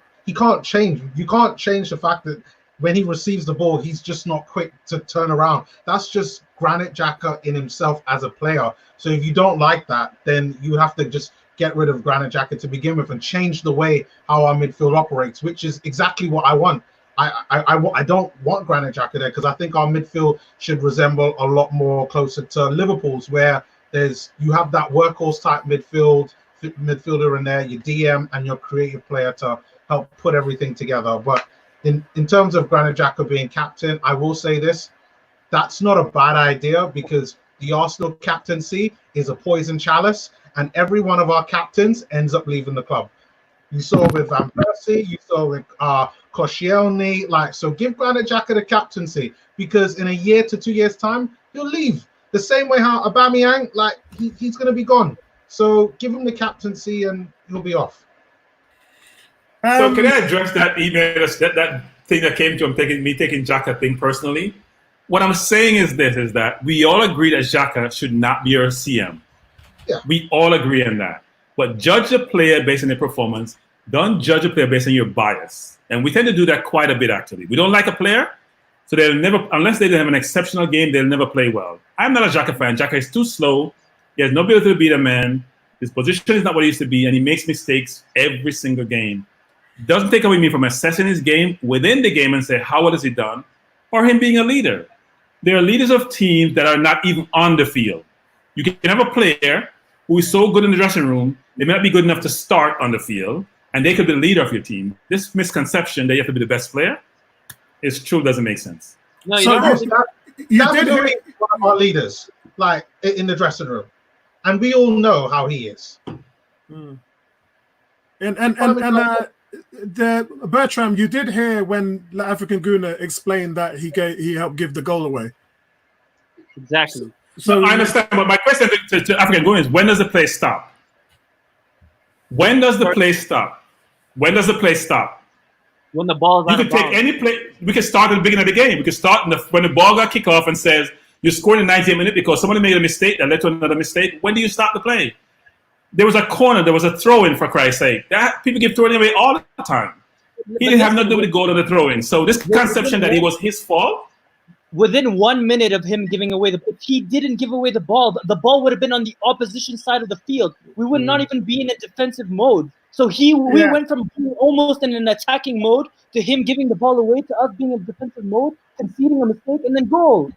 change. You can't change the fact that when he receives the ball, he's just not quick to turn around. That's just Granite Xhaka in himself as a player. So if you don't like that, then you have to just get rid of Granite Xhaka to begin with and change the way how our midfield operates, which is exactly what I want. I don't want Granite Xhaka there because I think our midfield should resemble a lot more closer to Liverpool's, where you have that workhorse type midfielder in there, your DM and your creative player to help put everything together. But in terms of Granite Xhaka being captain, I will say this: that's not a bad idea because the Arsenal captaincy is a poison chalice, and every one of our captains ends up leaving the club. You saw with Van Persie, you saw with Koscielny. So give Granite Xhaka the captaincy because in a year to 2 years' time, he'll leave. The same way how Aubameyang, he's going to be gone. So give him the captaincy and he'll be off. So can I address that email, that thing that came to him, taking Xhaka thing personally? What I'm saying is that we all agree that Xhaka should not be our CM. Yeah. We all agree on that. But judge a player based on their performance. Don't judge a player based on your bias. And we tend to do that quite a bit, actually. We don't like a player, so they'll never, unless they have an exceptional game, they'll never play well. I'm not a Xhaka fan. Xhaka is too slow. He has no ability to beat a man. His position is not what it used to be, and he makes mistakes every single game. Doesn't take away me from assessing his game within the game and say, how well has he done? Or him being a leader. There are leaders of teams that are not even on the field. You can have a player who is so good in the dressing room, they may not be good enough to start on the field, and they could be the leader of your team. This misconception that you have to be the best player is true, doesn't make sense. No, you So don't. you That's did one hear, of our leaders, in the dressing room. And we all know how he is. the Bertram, you did hear when the African Gooner explained that he helped give the goal away. Exactly. So I understand, but my question to African Gooner is, when does the play stop? When does the play stop? When does the play stop? When the ball is You out could of take bounds. any play. We could start at the beginning of the game. We could start when the ball got kicked off and says you scored in the 90th minute because somebody made a mistake that led to another mistake. When do you stop the play? There was a corner. There was a throw-in, for Christ's sake. That people give throwing away all the time. He didn't have nothing to do with the goal or the throw-in. So this conception that it was his fault. Within 1 minute of him giving away he didn't give away the ball. The ball would have been on the opposition side of the field. We would not even be in a defensive mode. So we went from being almost in an attacking mode to him giving the ball away to us being in defensive mode, conceding a mistake, and then goal.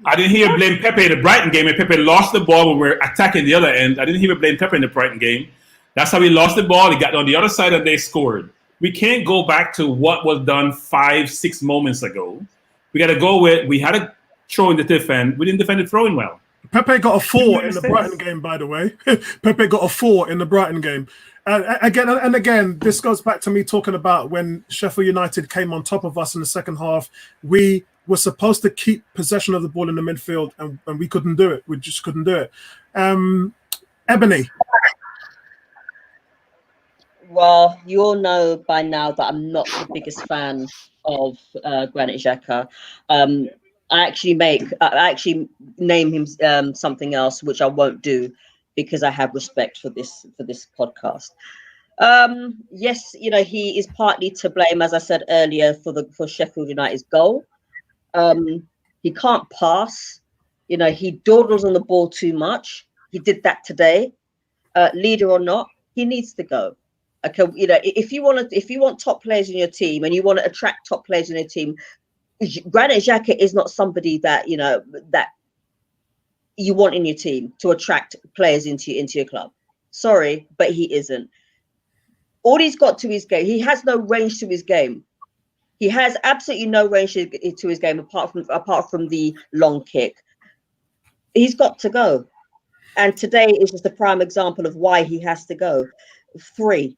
I didn't hear blame Pepe in the Brighton game, and Pepe lost the ball when we were attacking the other end. I didn't hear blame Pepe in the Brighton game. That's how he lost the ball. He got on the other side and they scored. we can't go back to what was done 5-6 moments ago. We got to go with, we had a throw in the defend. We didn't defend the throwing well. Pepe got a 4 in the Brighton game, by the way. Pepe got a 4 in the Brighton game. Again, this goes back to me talking about when Sheffield United came on top of us in the second half. We were supposed to keep possession of the ball in the midfield, and we couldn't do it. We just couldn't do it. Ebony. Well, you all know by now that I'm not the biggest fan of Granite Xhaka. I actually name him something else, which I won't do because I have respect for this podcast. Yes, you know, he is partly to blame, as I said earlier, for Sheffield United's goal. He can't pass. You know, he dawdles on the ball too much. He did that today. Leader or not, he needs to go. Okay, you know, if you want top players in your team and you want to attract top players in your team, Granite Xhaka is not somebody that, you know, that you want in your team to attract players into your club. Sorry, but he isn't. All he's got to his game, he has no range to his game. He has absolutely no range to his game apart from the long kick. He's got to go. And today is just a prime example of why he has to go. 3.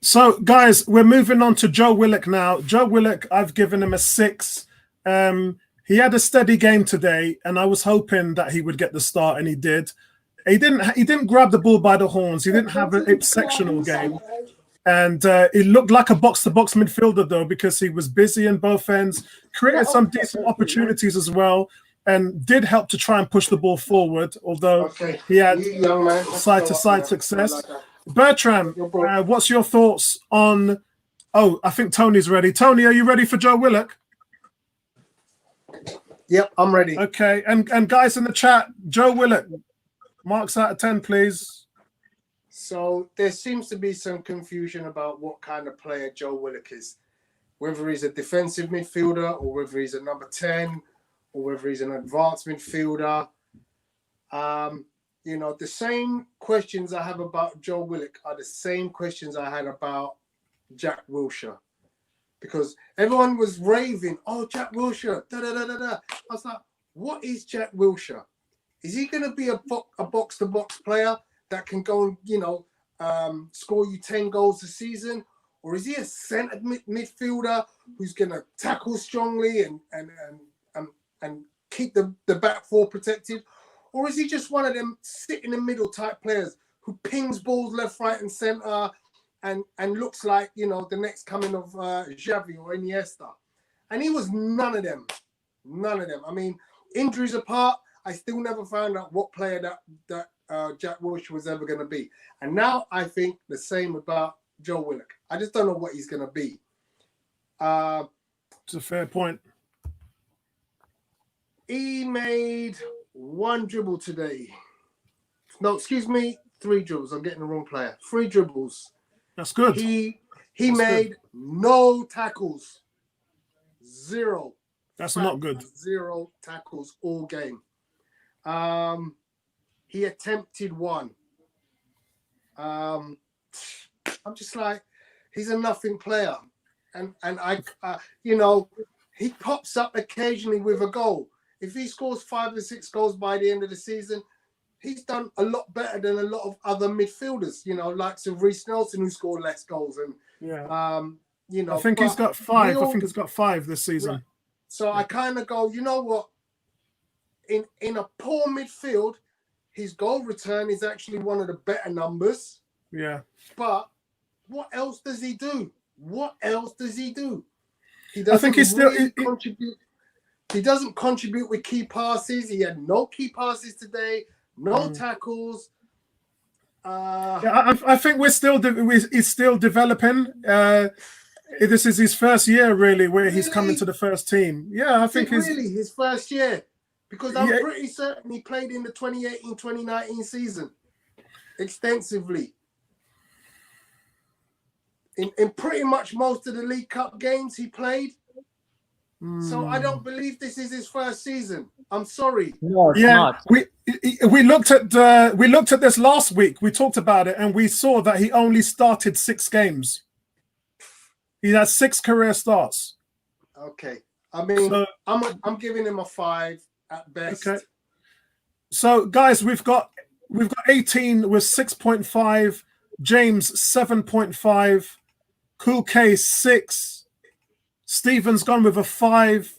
So, guys, we're moving on to Joe Willock now. Joe Willock, I've given him a 6. He had a steady game today, and I was hoping that he would get the start, and he did. He didn't grab the ball by the horns. He didn't have an exceptional game. And it looked like a box-to-box midfielder, though, because he was busy in both ends, created some decent opportunities as well, and did help to try and push the ball forward, although he had side-to-side success. Bertrand, what's your thoughts on... Oh, I think Tony's ready. Tony, are you ready for Joe Willock? Yep, I'm ready. Okay, and guys in the chat, Joe Willock, marks out of 10, please. So there seems to be some confusion about what kind of player Joe Willock is. Whether he's a defensive midfielder or whether he's a number 10 or whether he's an advanced midfielder. You know, the same questions I have about Joe Willock are the same questions I had about Jack Wilshere. Because everyone was raving, oh, Jack Wilshere, da-da-da-da-da. I was like, what is Jack Wilshere? Is he going to be a box-to-box player that can go and, you know, score you 10 goals a season? Or is he a centre midfielder who's going to tackle strongly and keep the back four protected? Or is he just one of them sit in the middle type players who pings balls left, right, and centre and looks like, you know, the next coming of Xavi or Iniesta? And he was none of them. None of them. I mean, injuries apart, I still never found out what player that Jack Wilshere was ever going to be. And now I think the same about Joe Willock. I just don't know what he's going to be. It's a fair point. He made 1 dribble today. No, excuse me, 3 dribbles. I'm getting the wrong player. 3 dribbles. That's good. He made no tackles. 0. That's not good. 0 tackles all game. He attempted 1. I'm just like, he's a nothing player. And I you know, he pops up occasionally with a goal. If he scores 5 or 6 goals by the end of the season, he's done a lot better than a lot of other midfielders, you know, like Reese Nelson, who scored less goals. And, you know, I think he's got 5. I think he's got 5 this season. Right. So I kind of go, you know what? In a poor midfield, his goal return is actually one of the better numbers. Yeah. But what else does he do? What else does he do? He I think he's really still contribute. He doesn't contribute with key passes. He had no key passes today, no tackles. I think he's still developing. This is his first year, really, where he's coming to the first team. Yeah, I think he's really his first year, because I'm pretty certain he played in the 2018-2019 season extensively. In pretty much most of the League Cup games he played. So I don't believe this is his first season. I'm sorry. No, it's not. We looked at this last week. We talked about it, and we saw that he only started 6 games. He has 6 career starts. Okay. I mean, So, I'm giving him a 5 at best. okay. So, guys, we've got 18 with 6.5, James 7.5, Cool K 6, Stephen's gone with a 5.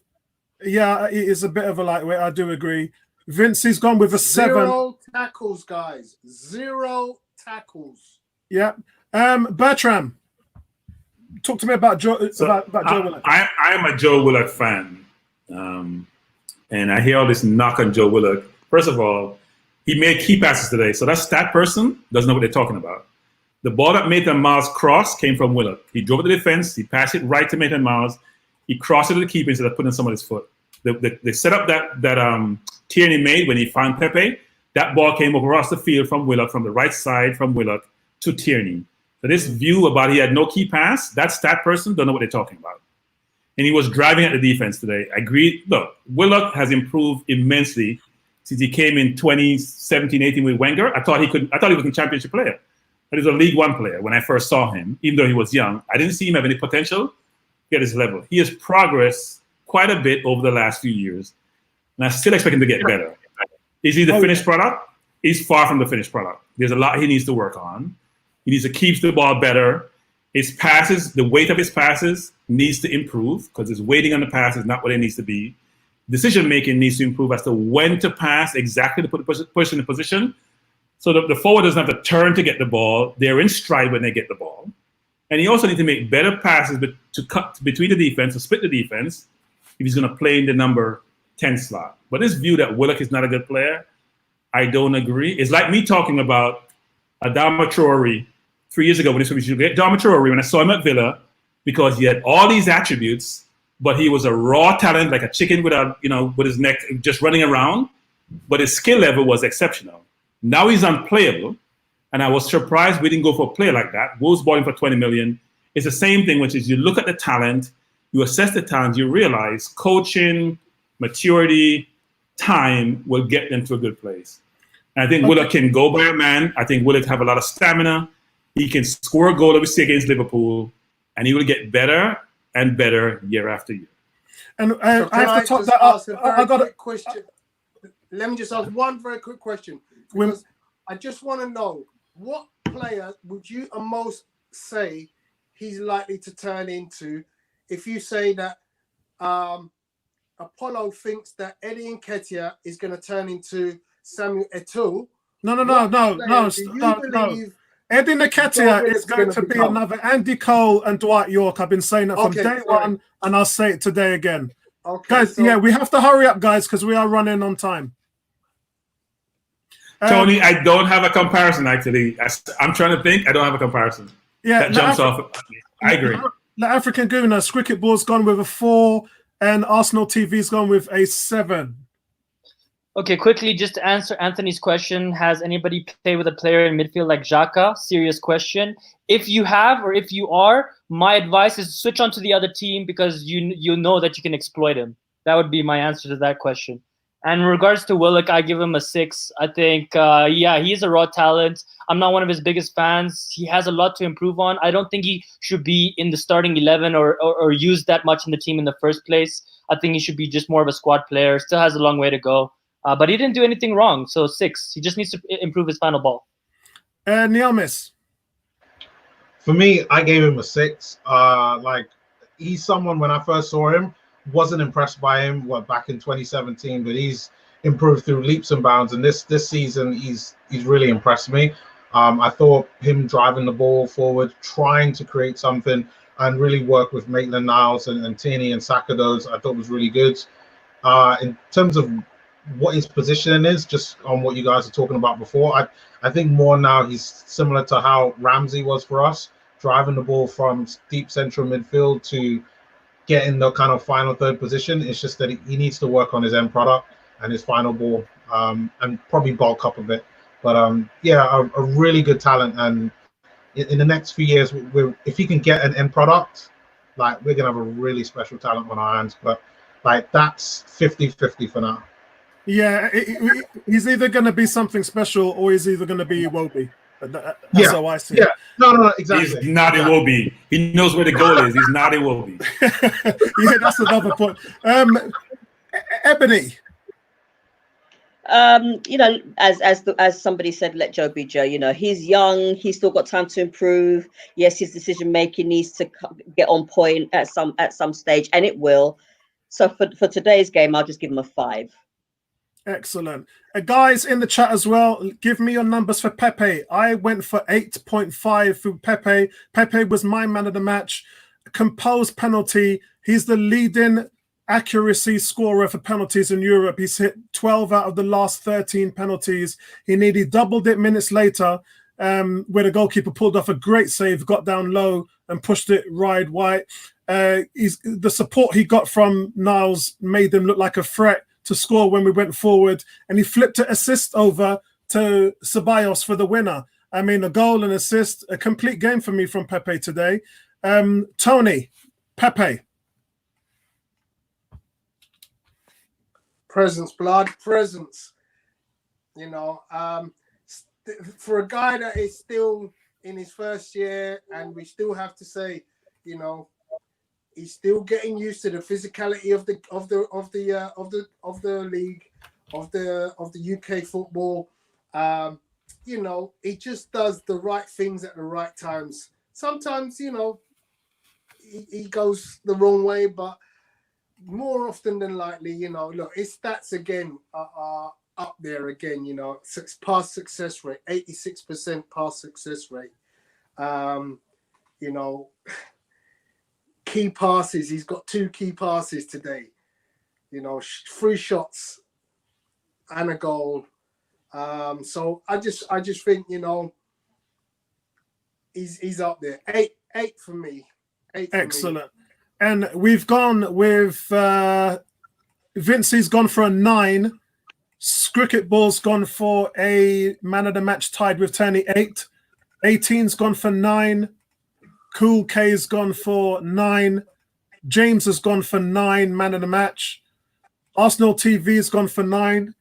Yeah, it is a bit of a lightweight. I do agree. Vincey's gone with a 7. 0 tackles, guys. 0 tackles. Yeah. Bertram, talk to me about Joe. About Joe Willock. I am a Joe Willock fan, and I hear all this knock on Joe Willock. First of all, he made key passes today, so that stat person doesn't know what they're talking about. The ball that Maitland-Niles crossed came from Willock. He drove to the defense. He passed it right to Maitland-Niles. He crossed it to the keeper instead of putting it on somebody's foot. The setup that Tierney made when he found Pepe, that ball came across the field from Willock, from the right side from Willock to Tierney. So this view about he had no key pass, that stat person don't know what they're talking about. And he was driving at the defense today. I agree. Look, Willock has improved immensely since he came in 2017-18 with Wenger. I thought he was a championship player. But he was a League One player when I first saw him, even though he was young. I didn't see him have any potential at his level. He has progressed quite a bit over the last few years, and I still expect him to get better. Is he the finished product? He's far from the finished product. There's a lot he needs to work on. He needs to keep the ball better. His passes, the weight of his passes needs to improve because his weighting on the pass is not what it needs to be. Decision-making needs to improve as to when to pass exactly to put the push in the position. So the forward doesn't have to turn to get the ball. They're in stride when they get the ball. And he also needs to make better passes to cut between the defense, to split the defense, if he's going to play in the number 10 slot. But this view that Willock is not a good player, I don't agree. It's like me talking about Adama Traore 3 years ago when we should get Adama Traore when I saw him at Villa because he had all these attributes, but he was a raw talent, like a chicken with his neck just running around. But his skill level was exceptional. Now he's unplayable. And I was surprised we didn't go for a player like that. Wolves bought him for 20 million. It's the same thing, which is you look at the talent, you assess the talent, you realize coaching, maturity, time will get them to a good place. And I think Willock can go by a man. I think Willock have a lot of stamina. He can score a goal, obviously, against Liverpool, and he will get better and better year after year. And I have to talk that up. I got a question. Let me just ask one very quick question. Because I just want to know, what player would you most say he's likely to turn into if you say that Apollo thinks that Eddie Nketiah is going to turn into Samuel Eto'o? No. Eddie Nketiah is going to be another Andy Cole and Dwight York. I've been saying that from day one, and I'll say it today again. Okay, guys, we have to hurry up, guys, because we are running on time. Tony, I don't have a comparison, actually. I'm trying to think. I don't have a comparison. Yeah, that jumps off. I agree. The African Gooners, Cricket Ball's gone with a 4, and Arsenal TV's gone with a 7. Okay, quickly, just to answer Anthony's question, has anybody played with a player in midfield like Xhaka? Serious question. If you have, or if you are, my advice is switch on to the other team because you know that you can exploit him. That would be my answer to that question. And in regards to Willock, I give him a 6. I think, he's a raw talent. I'm not one of his biggest fans. He has a lot to improve on. I don't think he should be in the starting 11 or used that much in the team in the first place. I think he should be just more of a squad player. Still has a long way to go. But he didn't do anything wrong, so 6. He just needs to improve his final ball. Niamis? For me, I gave him a 6. He's someone, when I first saw him, wasn't impressed by him back in 2017, but he's improved through leaps and bounds. And this season, he's really impressed me. I thought him driving the ball forward, trying to create something, and really work with Maitland-Niles and Tierney and Saka, those I thought was really good. In terms of what his positioning is, just on what you guys are talking about before, I think more now he's similar to how Ramsey was for us, driving the ball from deep central midfield to get in the kind of final third position. It's just that he needs to work on his end product and his final ball, and probably bulk up a bit. But a really good talent. And in the next few years, if he can get an end product, we're gonna have a really special talent on our hands. But that's 50-50 for now. Yeah, he's either going to be something special or he's either going to be Iwobi. That's how I see it. No, exactly. He's not Iwobi. He knows where the goal is. He's not Iwobi. Yeah, that's another point. Ebony. As somebody said, let Joe be Joe. He's young. He's still got time to improve. Yes, his decision making needs to get on point at some stage, and it will. So for today's game, I'll just give him a 5. Excellent. Guys in the chat as well, give me your numbers for Pepe. I went for 8.5 for Pepe. Pepe was my man of the match. Composed penalty. He's the leading accuracy scorer for penalties in Europe. He's hit 12 out of the last 13 penalties. He nearly doubled it minutes later, where the goalkeeper pulled off a great save, got down low and pushed it wide. The support he got from Niles made him look like a threat to score when we went forward, and he flipped an assist over to Ceballos for the winner. I mean, a goal and assist, a complete game for me from Pepe today. Tony, Pepe. Presence, blood, presence. For a guy that is still in his first year, and we still have to say, he's still getting used to the physicality of the league, of the UK football. He just does the right things at the right times. Sometimes, he goes the wrong way, but more often than likely, look, his stats again are up there again. Pass success rate, 86% pass success rate. Key passes. He's got 2 key passes today. 3 shots and a goal. So I just think he's up there. 8 for me. 8 for Excellent. Me. And we've gone with Vincey's gone for a 9. Cricket Ball's gone for a man of the match tied with Tony 8. 18's gone for 9. Cool K's gone for 9. James has gone for 9, man of the match. Arsenal TV has gone for 9.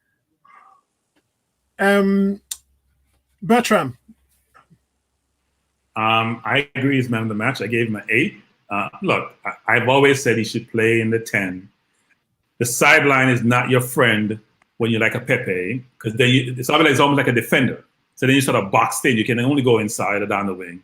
Bertram. I agree he's man of the match. I gave him an 8. Look, I've always said he should play in the 10. The sideline is not your friend when you're like a Pepe, because then it's almost like a defender. So then you sort of boxed in. You can only go inside or down the wing.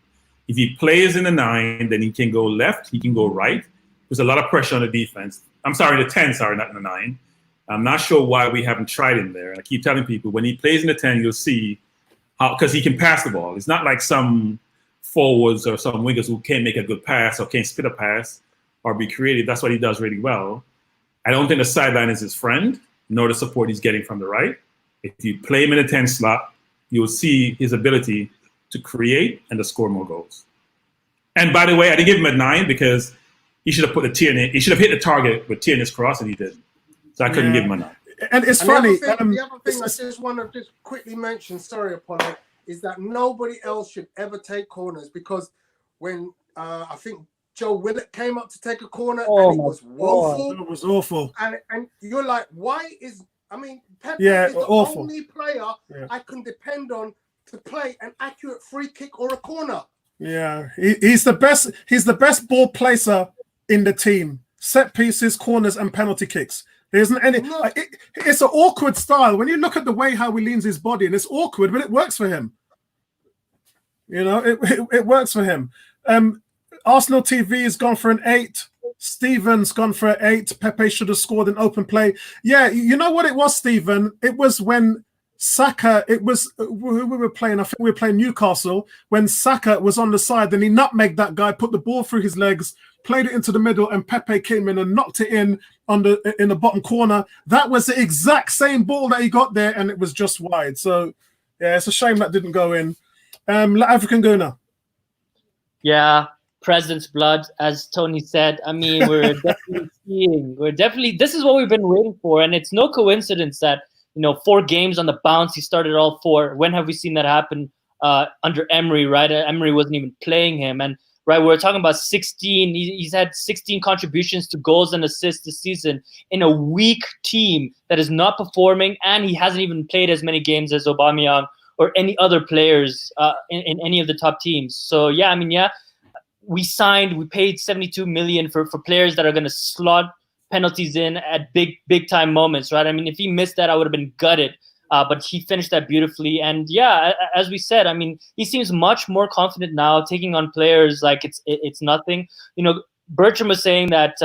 If he plays in the 9, then he can go left, he can go right. There's a lot of pressure on the defense. I'm sorry, the 10, not in the 9. I'm not sure why we haven't tried him there. I keep telling people, when he plays in the 10, you'll see how, because he can pass the ball. It's not like some forwards or some wingers who can't make a good pass or can't spit a pass or be creative. That's what he does really well. I don't think the sideline is his friend, nor the support he's getting from the right. If you play him in the 10 slot, you'll see his ability to create and to score more goals. And by the way, I didn't give him a 9 because he should have put the Tierney. He should have hit the target with Tierney's cross, and he didn't. So I couldn't give him a 9. And it's funny. The other thing I just want to just quickly mention, sorry, Apollo, is that nobody else should ever take corners, because when I think Joe Willett came up to take a corner, and it was woeful. It was awful. And you're like, why is, Pepe is the awful. only player I can depend on to play an accurate free kick or a corner. Yeah, he's the best. He's the best ball placer in the team. Set pieces, corners, and penalty kicks. There isn't any. It's an awkward style when you look at the way how he leans his body, and it's awkward, but it works for him. It works for him. Arsenal TV has gone for an 8. Stephen's gone for an 8. Pepe should have scored an open play. Yeah, you know what it was, Stephen? It was when Saka, who we were playing, I think we were playing Newcastle, when Saka was on the side, then he nutmegged that guy, put the ball through his legs, played it into the middle, and Pepe came in and knocked it in the bottom corner. That was the exact same ball that he got there, and it was just wide. So, yeah, it's a shame that didn't go in. African Guna. Yeah, President's blood, as Tony said. We're definitely this is what we've been waiting for, and it's no coincidence that 4 games on the bounce, he started all 4. When have we seen that happen under Emery, right? Emery wasn't even playing him. And, right, we're talking about 16. He's had 16 contributions to goals and assists this season in a weak team that is not performing, and he hasn't even played as many games as Aubameyang or any other players in any of the top teams. So yeah, I mean, yeah, we paid 72 million for players that are going to slot penalties in at big time moments, right? I mean, if he missed that, I would have been gutted. But he finished that beautifully. And yeah, as we said, I mean, he seems much more confident now, taking on players like it's nothing. You know, Bertram was saying that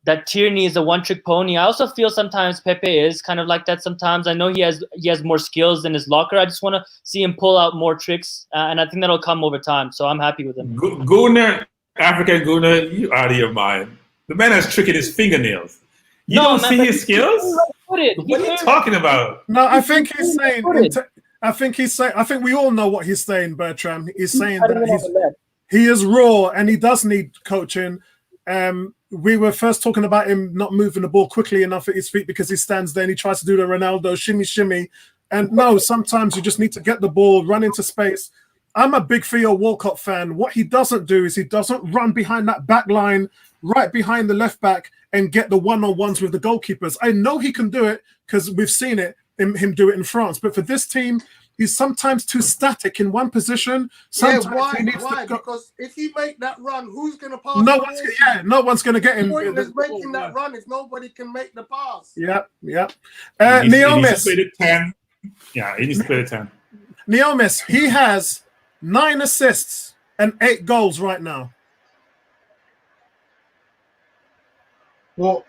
that Tierney is a one-trick pony. I also feel sometimes Pepe is kind of like that sometimes. I know he has more skills than his locker. I just want to see him pull out more tricks, and I think that'll come over time. So I'm happy with him. Gunnar, African Gunnar, you out of your mind. The man has trick in his fingernails. You don't see his skills? What are you talking about? No, I think he's saying. I think we all know what he's saying, Bertram. He's saying that he is raw and he does need coaching. We were first talking about him not moving the ball quickly enough at his feet because he stands there and he tries to do the Ronaldo shimmy. And no, sometimes you just need to get the ball, run into space. I'm a big Theo Walcott fan. What he doesn't do is he doesn't run behind that back line, right behind the left back, and get the one-on-ones with the goalkeepers. I know he can do it because we've seen him do it in France. But for this team, he's sometimes too static in one position. Sometimes why? He needs why? To go. Because if you make that run, who's going to pass? No one's going to get him. Pointless making that run if nobody can make the pass. Yeah. He needs Neomis. to play the 10. Yeah, he needs to play the 10. Neomis, he has 9 assists and 8 goals right now. Well,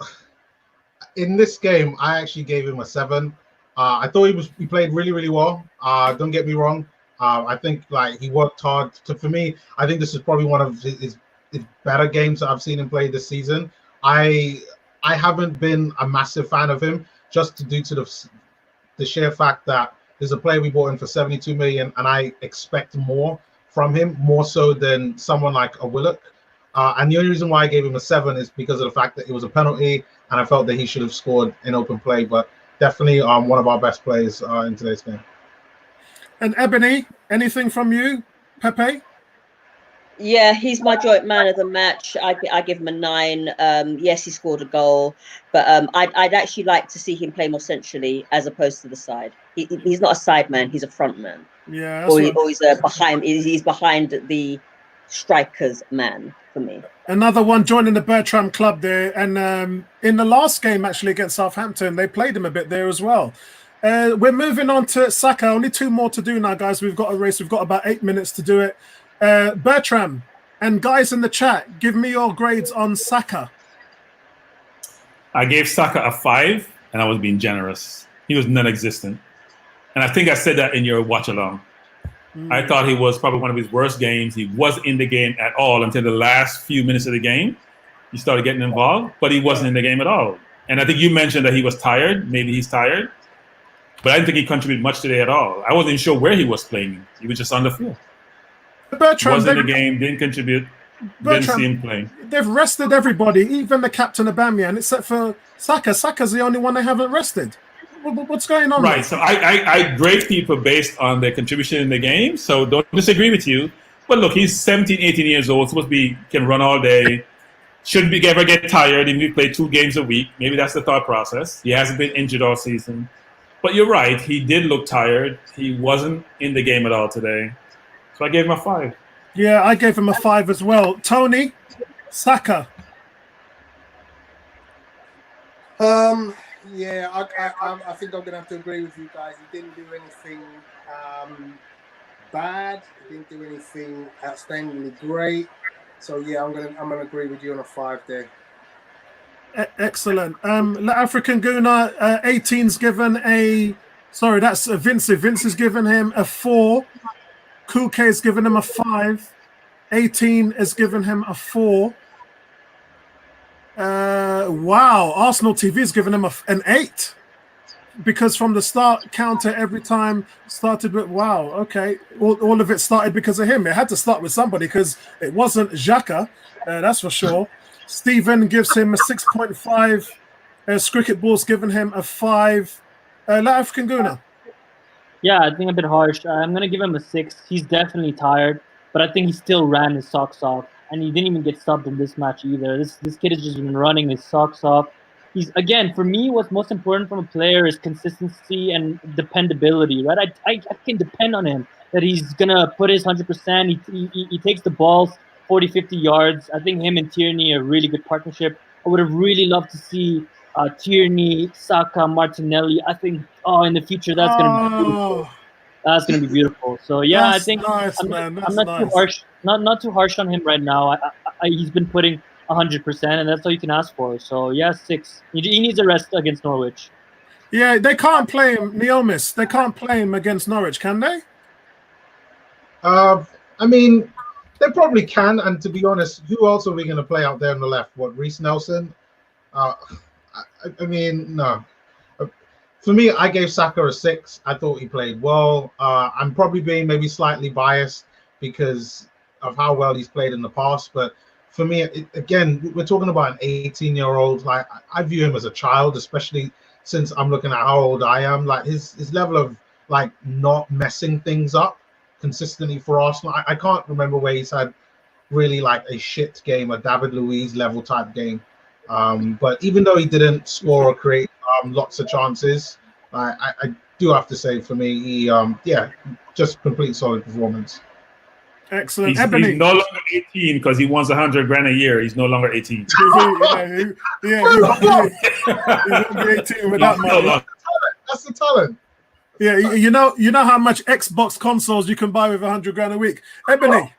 in this game, I actually gave him a 7. I thought he played really, really well. Don't get me wrong. I think like he worked hard. For me, I think this is probably one of his better games that I've seen him play this season. I haven't been a massive fan of him just due to the sheer fact that there's a player we bought in for 72 million, and I expect more from him, more so than someone like a Willock. And the only reason why I gave him a 7 is because of the fact that it was a penalty, and I felt that he should have scored in open play. But definitely one of our best players in today's game. And Ebony, anything from you, Pepe? Yeah, he's my joint man of the match. I give him a 9. Yes, he scored a goal, but I'd actually like to see him play more centrally as opposed to the side. He's not a side man; he's a front man. Yeah, or he's behind. He's behind the striker's man for me. Another one joining the Bertram club there, and in the last game actually against Southampton, they played him a bit there as well. We're moving on to Saka. Only 2 more to do now, guys. We've got a race. We've got about 8 minutes to do it. Bertram and guys in the chat, give me your grades on Saka. I gave Saka a 5, and I was being generous. He was non-existent. And I think I said that in your watch-along. I thought he was probably one of his worst games. He wasn't in the game at all until the last few minutes of the game. He started getting involved, but he wasn't in the game at all. And I think you mentioned that he was tired. Maybe he's tired. But I didn't think he contributed much today at all. I wasn't even sure where he was playing. He was just on the field. Bertram, wasn't in the game, didn't contribute, didn't see him playing. They've rested everybody, even the captain Aubameyang, except for Saka. Saka's the only one they haven't rested. What's going on? Right, there? so I grade people based on their contribution in the game, so don't disagree with you. But look, he's 17, 18 years old, supposed to be, can run all day, shouldn't be ever get tired, even if he played 2 games a week. Maybe that's the thought process. He hasn't been injured all season. But you're right, he did look tired. He wasn't in the game at all today. So I gave him a 5. Yeah, I gave him a 5 as well. Tony, Saka. Yeah, I think I'm gonna have to agree with you guys. He didn't do anything bad. He didn't do anything outstandingly great. So yeah, I'm gonna agree with you on a 5 there. Excellent. African Guna, 18's given a. Sorry, that's Vince. Vince has given him a 4. Kuke has given him a 5. 18 has given him a 4. Wow, Arsenal TV has given him an 8 because from the start, counter every time started with wow. Okay, all of it started because of him. It had to start with somebody because it wasn't Xhaka, that's for sure. Stephen gives him a 6.5. Cricket Ball's given him a 5. African Guna. Yeah, I think a bit harsh. I'm going to give him a 6. He's definitely tired, but I think he still ran his socks off. And he didn't even get subbed in this match either. This kid has just been running his socks off. he's again, for me, what's most important from a player is consistency and dependability, right? I can depend on him that he's gonna put his 100%. He takes the balls 40, 50 yards. I think him and Tierney are a really good partnership. I would have really loved to see Tierney, Saka, Martinelli. I think in the future that's gonna be beautiful. That's gonna be beautiful. So yeah, That's I think nice, I'm man. not That's too harsh. Not too harsh on him right now. He's been putting 100%, and that's all you can ask for. So yeah, 6. He needs a rest against Norwich. Yeah, they can't play him, Neomis. They can't play him against Norwich, can they? I mean, they probably can. And to be honest, who else are we going to play out there on the left? What, Reese Nelson? I mean, no. For me, I gave Saka a 6. I thought he played well. I'm probably being maybe slightly biased because of how well he's played in the past. But for me, again, we're talking about an 18-year-old. Like, I view him as a child, especially since I'm looking at how old I am. Like, his level of, like, not messing things up consistently for Arsenal. I can't remember where he's had really, like, a shit game, a David Luiz level type game. But even though he didn't score or create lots of chances, I do have to say, for me, he just complete solid performance. Excellent. He's Ebony. no longer 18 because he wants 100 grand a year. He's no longer 18. He won't be 18 with that money. That's the talent. Yeah, you know how much Xbox consoles you can buy with 100 grand a week. Ebony.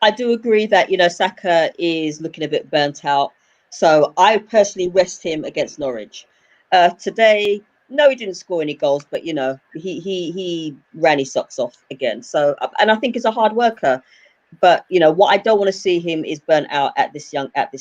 I do agree that Saka is looking a bit burnt out. So I personally rest him against Norwich. Today, no, he didn't score any goals, but he ran his socks off again. So, and I think he's a hard worker. But what I don't want to see him is burnt out at this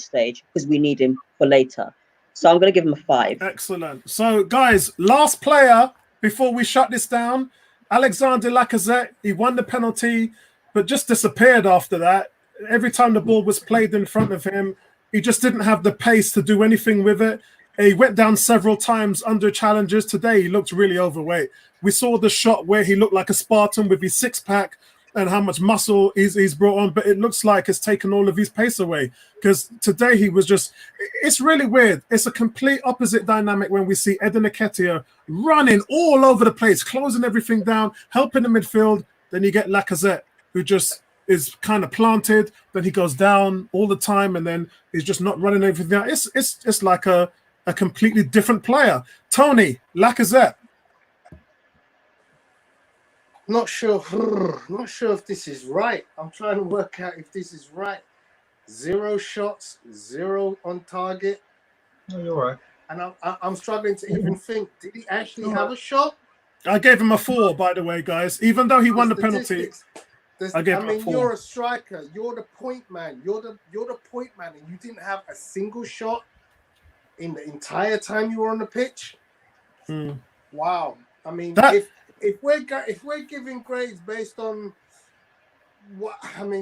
stage, because we need him for later. So I'm going to give him a 5. Excellent. So, guys, last player before we shut this down, Alexandre Lacazette. He won the penalty, but just disappeared after that. Every time the ball was played in front of him, he just didn't have the pace to do anything with it. He went down several times under challenges. Today, he looked really overweight. We saw the shot where he looked like a Spartan with his six-pack and how much muscle he's brought on, but it looks like it's taken all of his pace away, because today he was just, it's really weird. It's a complete opposite dynamic when we see Eden Nketiah running all over the place, closing everything down, helping the midfield. Then you get Lacazette, who just is kind of planted, then he goes down all the time, and then he's just not running everything out. It's like a completely different player. Tony, Lacazette. Not sure if this is right. I'm trying to work out if this is right. 0 shots, 0 on target. No, you're right. And I'm struggling to even think, did he actually have a shot? I gave him a 4, by the way, guys. Even though he won the penalty, I gave him a 4. You're a striker. You're the point man. You're the point man, and you didn't have a single shot in the entire time you were on the pitch. Wow. I mean, if we're giving grades based on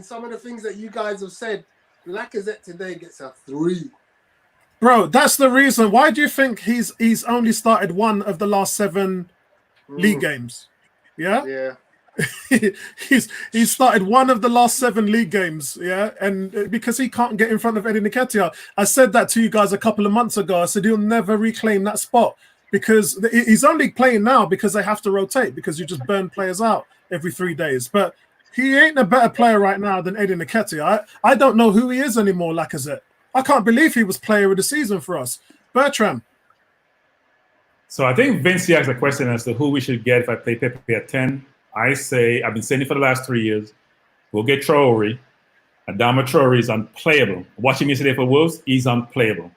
some of the things that you guys have said, Lacazette today gets a 3. Bro, that's the reason. Why do you think he's only started 1 of the last 7 league games? Yeah. he's started 1 of the last 7 league games, and because he can't get in front of Eden Nketiah. I said that to you guys a couple of months ago. I said he'll never reclaim that spot, because he's only playing now because they have to rotate, because you just burn players out every 3 days. But he ain't a better player right now than Eden Nketiah. I don't know who he is anymore, Lacazette. I can't believe he was player of the season for us. Bertram. So I think Vince asked a question as to who we should get if I play Pepe at 10. I say, I've been saying it for the last 3 years, we'll get Traore. Adama Traore is unplayable. Watching yesterday for Wolves, he's unplayable.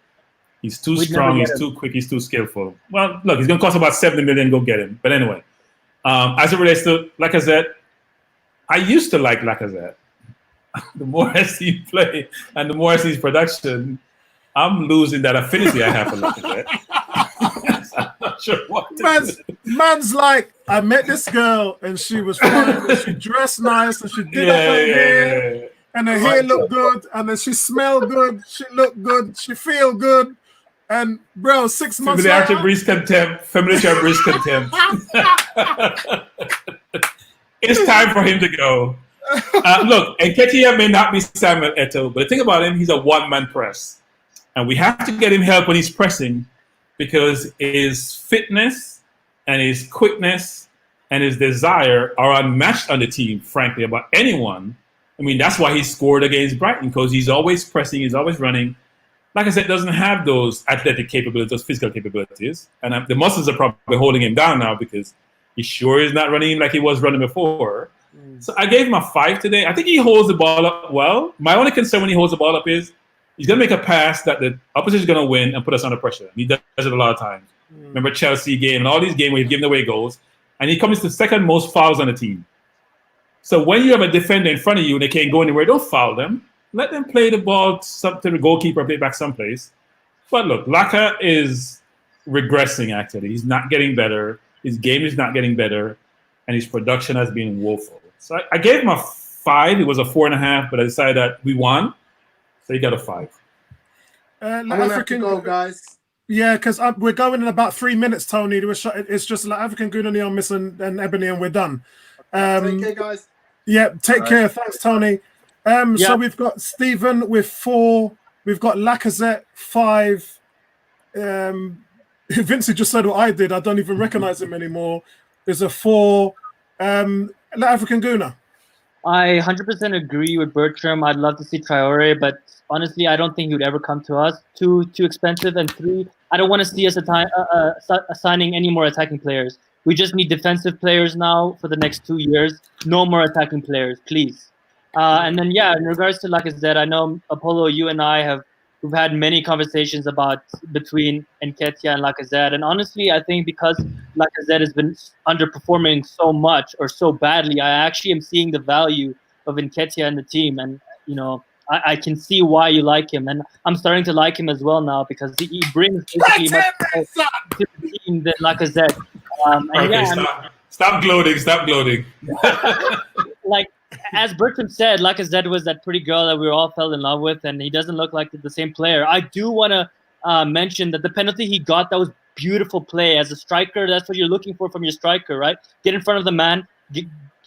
He's too strong, he's too quick, he's too skillful. Well, look, he's going to cost about 70 million, go get him. But anyway, as it relates to Lacazette, I used to like Lacazette. The more I see him play and the more I see his production, I'm losing that affinity I have for Lacazette. I'm not sure what to do. Man's like, I met this girl and she was fine, and she dressed nice, and she did her hair, and her hair looked good, and then she smelled good, she looked good, she feel good. And bro, 6 months Familiarity later, breeds contempt. Familiarity breeds contempt. It's time for him to go. Look, Nketiah may not be Samuel Eto'o, but the thing about him, he's a one-man press. And we have to get him help when he's pressing because his fitness and his quickness and his desire are unmatched on the team, frankly, about anyone. I mean, that's why he scored against Brighton, because he's always pressing, he's always running. Like I said, doesn't have those athletic capabilities, those physical capabilities. And the muscles are probably holding him down now because he sure is not running like he was running before. So I gave him a 5 today. I think he holds the ball up well. My only concern when he holds the ball up is he's going to make a pass that the opposition is going to win and put us under pressure. He does it a lot of times. Remember Chelsea game and all these games where he's giving away goals. And he comes to second most fouls on the team. So when you have a defender in front of you and they can't go anywhere, don't foul them. Let them play the ball to the goalkeeper, play it back someplace. But look, Laka is regressing, actually. He's not getting better. His game is not getting better. And his production has been woeful. So I gave him a 5. It was a 4.5, but I decided that we won. So he got a 5. I'm gonna have to go, guys. Yeah, because we're going in about 3 minutes, Tony. It's just like African Guna, Neomis, and Ebony, and we're done. Take care, guys. Yeah, take care. Thanks, Tony. So we've got Stephen with 4. We've got Lacazette 5. Vincent just said what I did. I don't even recognize him anymore. There's a 4. African Guna. I 100% agree with Bertram. I'd love to see Traore, but honestly, I don't think he would ever come to us. Too expensive. And 3, I don't want to see us assigning any more attacking players. We just need defensive players now for the next 2 years. No more attacking players, please. And then, in regards to Lacazette, I know, Apollo, you and I we've had many conversations about between Nketiah and Lacazette. And honestly, I think because Lacazette has been underperforming so much or so badly, I actually am seeing the value of Nketiah in the team. And, I can see why you like him. And I'm starting to like him as well now because he brings basically much more to the team than Lacazette. Stop gloating. Like, as Bertram said, Lacazette was that pretty girl that we all fell in love with, and he doesn't look like the same player. I do want to mention that the penalty he got, that was beautiful play. As a striker, that's what you're looking for from your striker, right? Get in front of the man,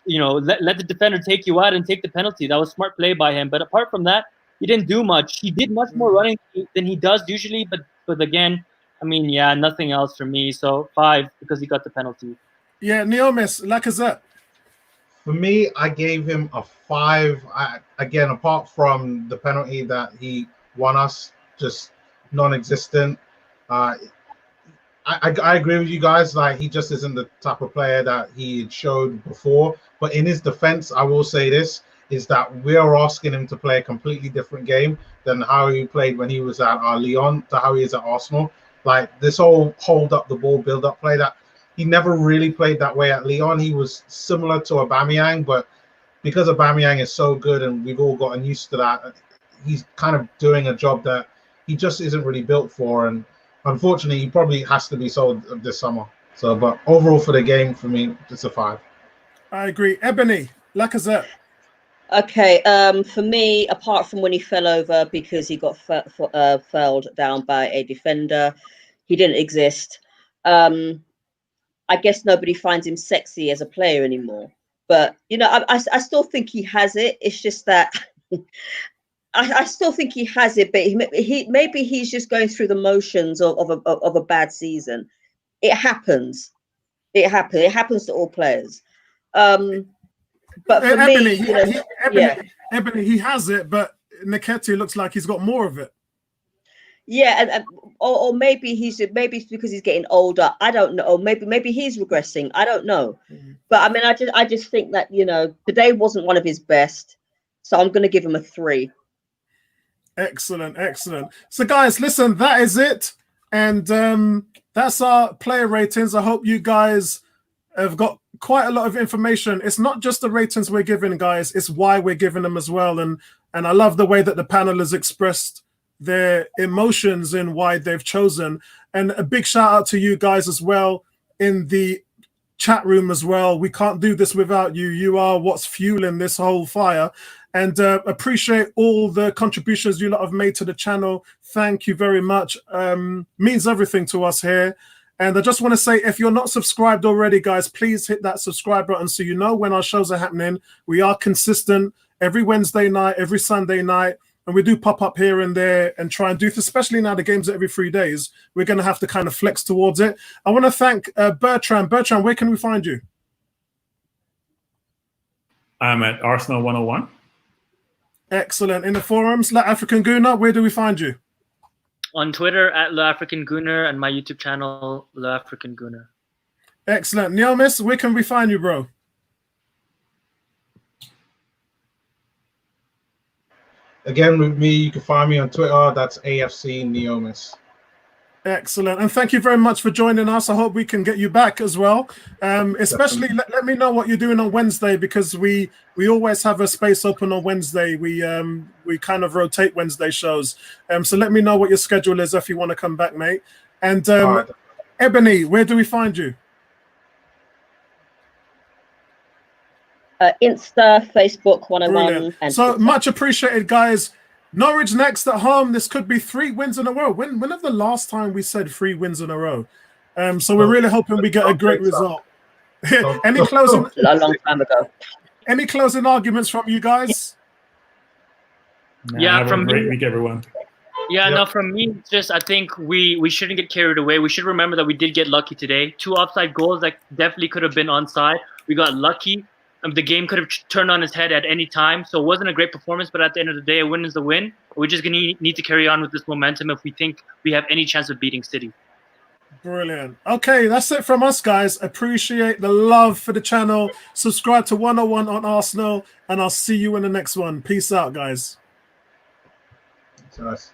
let the defender take you out and take the penalty. That was smart play by him. But apart from that, he didn't do much. He did much more running than he does usually, but again, I mean, nothing else for me. So 5 because he got the penalty. Yeah, Neomis, Lacazette. For me, I gave him a 5. Again, apart from the penalty that he won us, just non-existent. I agree with you guys. Like, he just isn't the type of player that he showed before. But in his defense, I will say this, is that we're asking him to play a completely different game than how he played when he was at Lyon to how he is at Arsenal. Like, this whole hold up the ball, build up play, that he never really played that way at Lyon. He was similar to Aubameyang, but because Aubameyang is so good and we've all gotten used to that, he's kind of doing a job that he just isn't really built for. And unfortunately, he probably has to be sold this summer. So, but overall for the game, for me, it's a 5. I agree. Ebony, Lacazette. Okay, for me, apart from when he fell over because he got felled down by a defender, he didn't exist. I guess nobody finds him sexy as a player anymore. But, I still think he has it. It's just that I still think he has it, but maybe he's just going through the motions of a bad season. It happens. It happens to all players. But for Ebony, me, Ebony, he has it, but Nketiah looks like he's got more of it. Yeah, or maybe maybe it's because he's getting older. I don't know. Or maybe he's regressing. I don't know. But I mean, I just think that today wasn't one of his best, so I'm going to give him a 3. Excellent. So, guys, listen, that is it, and that's our player ratings. I hope you guys have got quite a lot of information. It's not just the ratings we're giving, guys. It's why we're giving them as well, and I love the way that the panel has expressed their emotions in why they've chosen. And a big shout out to you guys as well in the chat room as well. We can't do this without you. You are what's fueling this whole fire. And appreciate all the contributions you lot have made to the channel. Thank you very much. Means everything to us here. And I just want to say, if you're not subscribed already, guys, please hit that subscribe button so you know when our shows are happening. We are consistent every Wednesday night, every Sunday night, and we do pop up here and there and try and do, especially now the games are every 3 days. We're going to have to kind of flex towards it. I want to thank Bertrand. Bertrand, where can we find you? I'm at Arsenal 101. Excellent. In the forums, La African Gooner, where do we find you? On Twitter at La African Gooner and my YouTube channel, La African Gooner. Excellent. Neomis, where can we find you, bro? Again, with me, you can find me on Twitter. That's AFC Neomis. Excellent. And thank you very much for joining us. I hope we can get you back as well. Especially let me know what you're doing on Wednesday, because we always have a space open on Wednesday. We kind of rotate Wednesday shows. So let me know what your schedule is if you want to come back, mate. And Right. Ebony, where do we find you? Insta, Facebook, 101. Brilliant. And So TikTok. much appreciated, guys. Norwich next at home. This could be 3 wins in a row. When was the last time we said 3 wins in a row? So we're really hoping we get a great result. Any closing A long time ago. any closing arguments from you guys? Yeah, have from a great me- week, everyone. Yeah, Yep. no, from me, it's just I think we shouldn't get carried away. We should remember that we did get lucky today. 2 offside goals that definitely could have been onside. We got lucky. The game could have turned on its head at any time. So it wasn't a great performance, but at the end of the day, a win is a win. We're just going to need to carry on with this momentum if we think we have any chance of beating City. Brilliant. Okay, that's it from us, guys. Appreciate the love for the channel. Subscribe to 101 on Arsenal, and I'll see you in the next one. Peace out, guys. Nice.